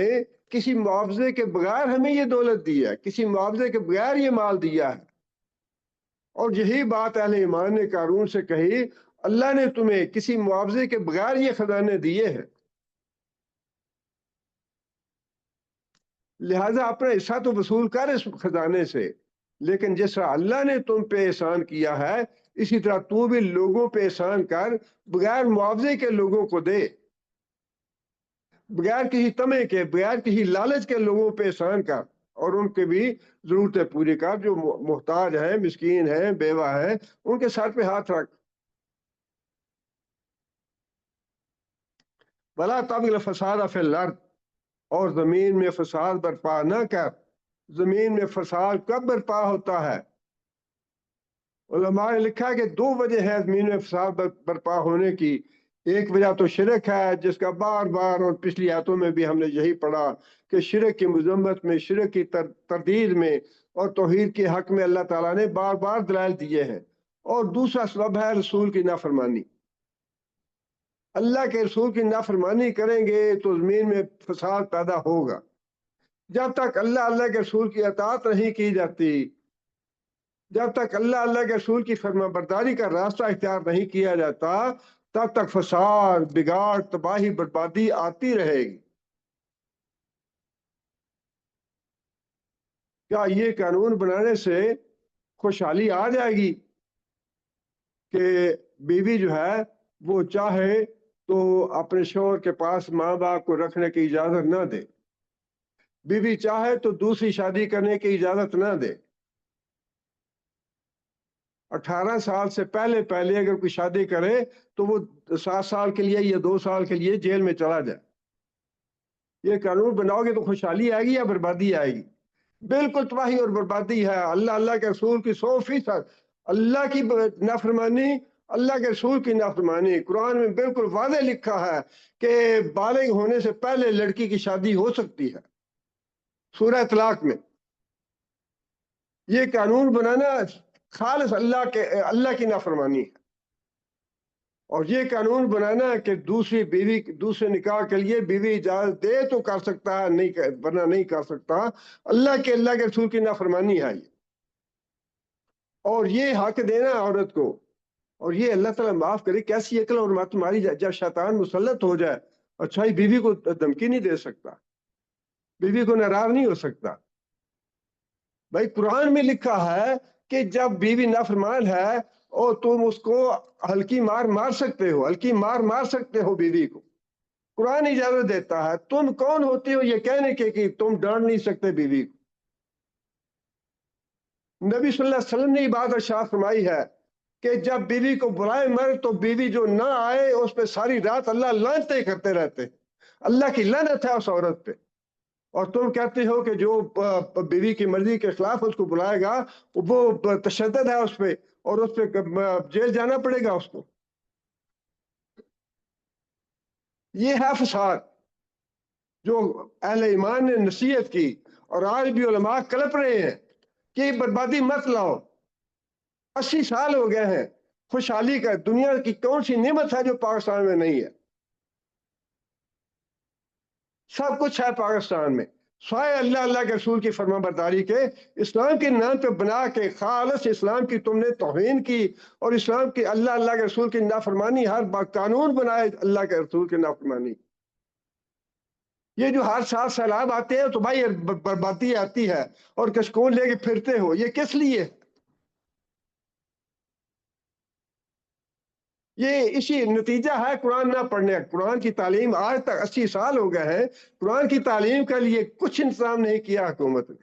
کسی معاوضے کے بغیر ہمیں یہ دولت دی ہے، کسی معاوضے کے بغیر یہ مال دیا ہے۔ اور یہی بات اہل ایمان نے قارون سے کہی، اللہ نے تمہیں کسی معاوضے کے بغیر یہ خزانے دیے ہیں، لہٰذا اپنا حصہ تو وصول کر اس خزانے سے، لیکن جس طرح اللہ نے تم پہ احسان کیا ہے اسی طرح تو بھی لوگوں پہ احسان کر، بغیر معاوضے کے لوگوں کو دے، بغیر کسی طمع کے، بغیر کسی لالچ کے لوگوں پہ احسان کر، اور ان کے بھی ضرورتیں پوری کر، جو محتاج ہیں، مسکین ہیں، بیوہ ہیں، ان کے سر پہ ہاتھ رکھ۔ وَلَا تَبْغِ الْفَسَادَ فِي الْأَرْضِ، اور زمین میں فساد برپا نہ کر۔ زمین میں فساد کب برپا ہوتا ہے؟ علماء نے لکھا کہ 2 وجہ ہے زمین میں فساد برپا ہونے کی۔ ایک وجہ تو شرک ہے جس کا بار بار اور پچھلی آیتوں میں بھی ہم نے یہی پڑھا کہ شرک کی مذمت میں، شرک کی تردید میں اور توحید کے حق میں اللہ تعالیٰ نے بار بار دلائل دیے ہیں۔ اور دوسرا سبب ہے رسول کی نافرمانی۔ اللہ کے رسول کی نافرمانی کریں گے تو زمین میں فساد پیدا ہوگا۔ جب تک اللہ کے رسول کی اطاعت نہیں کی جاتی، جب تک اللہ کے رسول کی فرما برداری کا راستہ اختیار نہیں کیا جاتا، تب تک فساد، بگاڑ، تباہی، بربادی آتی رہے گی۔ کیا یہ قانون بنانے سے خوشحالی آ جائے گی کہ بیوی جو ہے وہ چاہے تو اپنے شوہر کے پاس ماں باپ کو رکھنے کی اجازت نہ دے، بیوی چاہے تو دوسری شادی کرنے کی اجازت نہ دے، 18 سال سے پہلے اگر کوئی شادی کرے تو وہ 7 سال کے لیے یا 2 سال کے لیے جیل میں چلا جائے؟ یہ قانون بناؤ گے تو خوشحالی آئے گی یا بربادی آئے گی؟ بالکل تباہی اور بربادی ہے۔ اللہ کے رسول کی 100% اللہ کی نافرمانی، اللہ کے رسول کی نافرمانی۔ قرآن میں بالکل واضح لکھا ہے کہ بالغ ہونے سے پہلے لڑکی کی شادی ہو سکتی ہے، سورہ طلاق میں۔ یہ قانون بنانا خالص اللہ کی نافرمانی ہے، اور یہ قانون بنانا کہ دوسرے نکاح کے لیے بیوی اجازت دے تو کر سکتا ہے، نہیں ورنہ نہیں کر سکتا۔ اللہ کے رسول کی نافرمانی ہے یہ، اور یہ حق دینا عورت کو، اور یہ اللہ تعالیٰ معاف کرے کیسی عقل اور مت تمہاری جب شیطان مسلط ہو جائے، اچھا ہی بیوی کو دھمکی نہیں دے سکتا، بیوی کو ناراض نہیں ہو سکتا؟ بھائی قرآن میں لکھا ہے کہ جب بیوی نافرمان ہے اور تم اس کو ہلکی مار سکتے ہو، ہلکی مار سکتے ہو بیوی کو، قرآن اجازت دیتا ہے۔ تم کون ہوتے ہو یہ کہنے کے کہ تم ڈانٹ نہیں سکتے بیوی کو؟ نبی صلی اللہ علیہ وسلم نے یہ بات ارشاد فرمائی ہے کہ جب بیوی کو بلائے مرد تو بیوی جو نہ آئے اس پہ ساری رات اللہ لعنتیں کرتے رہتے ہیں، اللہ کی لعنت ہے اس عورت پہ۔ اور تم کہتے ہو کہ جو بیوی کی مرضی کے خلاف اس کو بلائے گا وہ تشدد ہے اس پہ، اور اس پہ جیل جانا پڑے گا اس کو۔ یہ ہے فساد جو اہل ایمان نے نصیحت کی، اور آج بھی علماء کلپ رہے ہیں کہ بربادی مت لاؤ۔ 80 سال ہو گئے ہیں خوشحالی کا، دنیا کی کون سی نعمت ہے جو پاکستان میں نہیں ہے؟ سب کچھ ہے پاکستان میں، سوائے اللہ کے رسول کی فرما برداری کے۔ اسلام کے نام پہ بنا کے خالص اسلام کی تم نے توہین کی، اور اسلام کی اللہ کے رسول کی نافرمانی، ہر قانون بنائے اللہ کے رسول کی نافرمانی۔ یہ جو ہر سال سیلاب آتے ہیں تو بھائی بربادی آتی ہے، اور کشکول لے کے پھرتے ہو، یہ کس لیے؟ یہ اسی نتیجہ ہے قرآن نہ پڑھنے۔ قرآن کی تعلیم آج تک 80 سال ہو گئے ہیں، قرآن کی تعلیم کے لیے کچھ انتظام نہیں کیا حکومت نے،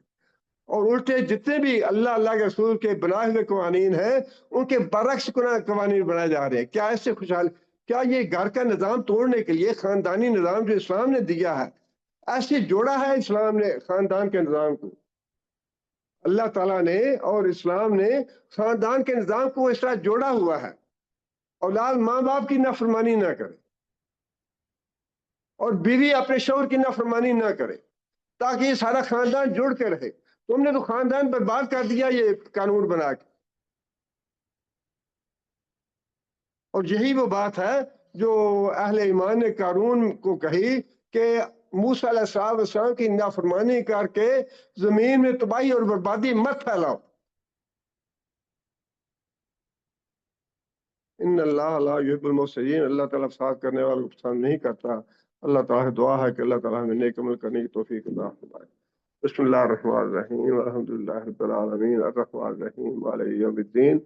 اور الٹے جتنے بھی اللہ کے رسول کے بنائے ہوئے قوانین ہیں ان کے برعکس قوانین بنائے جا رہے ہیں۔ کیا اس سے خوشحال؟ کیا یہ گھر کا نظام توڑنے کے لیے خاندانی نظام جو اسلام نے دیا ہے، ایسے جوڑا ہے اسلام نے خاندان کے نظام کو؟ اللہ تعالیٰ نے اور اسلام نے خاندان کے نظام کو اس طرح جوڑا ہوا ہے، اولاد ماں باپ کی نافرمانی نہ کرے، اور بیوی اپنے شوہر کی نافرمانی نہ کرے، تاکہ یہ سارا خاندان جڑ کے رہے۔ تم نے تو خاندان برباد کر دیا یہ قانون بنا کے۔ اور یہی وہ بات ہے جو اہل ایمان نے قارون کو کہی کہ موسیٰ علیہ السلام کی نافرمانی کر کے زمین میں تباہی اور بربادی مت پھیلاؤ۔ ان اللہ لا یحب المفسدین، اللہ تعالیٰ فساد کرنے والوں کو پسند نہیں کرتا۔ اللہ تعالیٰ سے دعا ہے کہ اللہ تعالیٰ ہمیں نیک عمل کرنے کی توفیق عطا فرمائے۔ بسم اللہ الرحمن الرحیم، الحمد للہ رب العالمین، الرحمن الرحیم، مالک یوم الدین،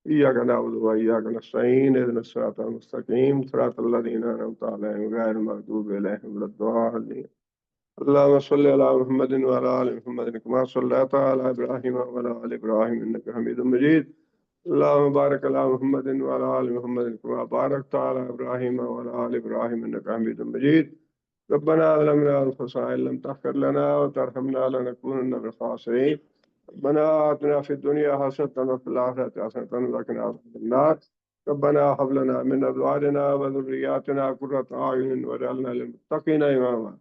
ایاک نعبد و ایاک نستعین، اہدنا الصراط المستقیم، صراط الذین انعمت علیہم غیر المغضوب علیہم ولا الضالین۔ اللهم صل على محمد وعلى آل محمد كما صليت على إبراهيم وعلى آل إبراهيم إنك حميد مجيد۔ اللهم بارك على محمد وعلى آل محمد كما باركت على إبراهيم وعلى آل إبراهيم إنك حميد مجيد۔ ربنا ظلمنا أنفسنا إن لم تغفر لنا وترحمنا لنكونن من الخاسرين۔ ربنا آتنا في الدنيا حسنة وفي الآخرة حسنة وقنا عذاب النار۔ ربنا هب لنا من أزواجنا وذرياتنا قرة أعين واجعلنا للمتقين إماما۔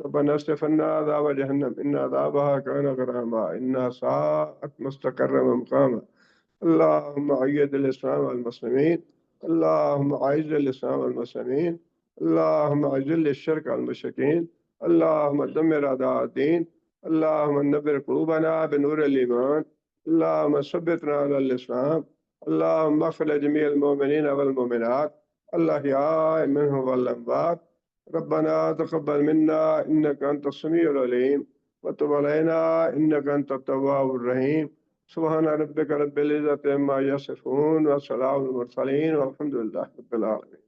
ربنا اصرف عنا عذاب جهنم إن عذابها كان غراما إنها ساءت مستقرا ومقاما۔ اللهم أيد الإسلام والمسلمين، اللهم أعز الإسلام والمسلمين، اللهم أذل الشرك والمشركين، اللهم دمر أعداء الدين، اللهم نبر قلوبنا بنور الإيمان، اللهم ثبتنا على الإسلام، اللهم اغفر لجميع المؤمنين والمؤمنات الأحياء منهم والأموات۔ ربنا تقبل منا إنك أنت السميع العليم، وتب علينا إنك أنت التواب الرحيم. سبحان ربك رب العزة عما يصفون وسلام على المرسلين والحمد لله رب العالمين.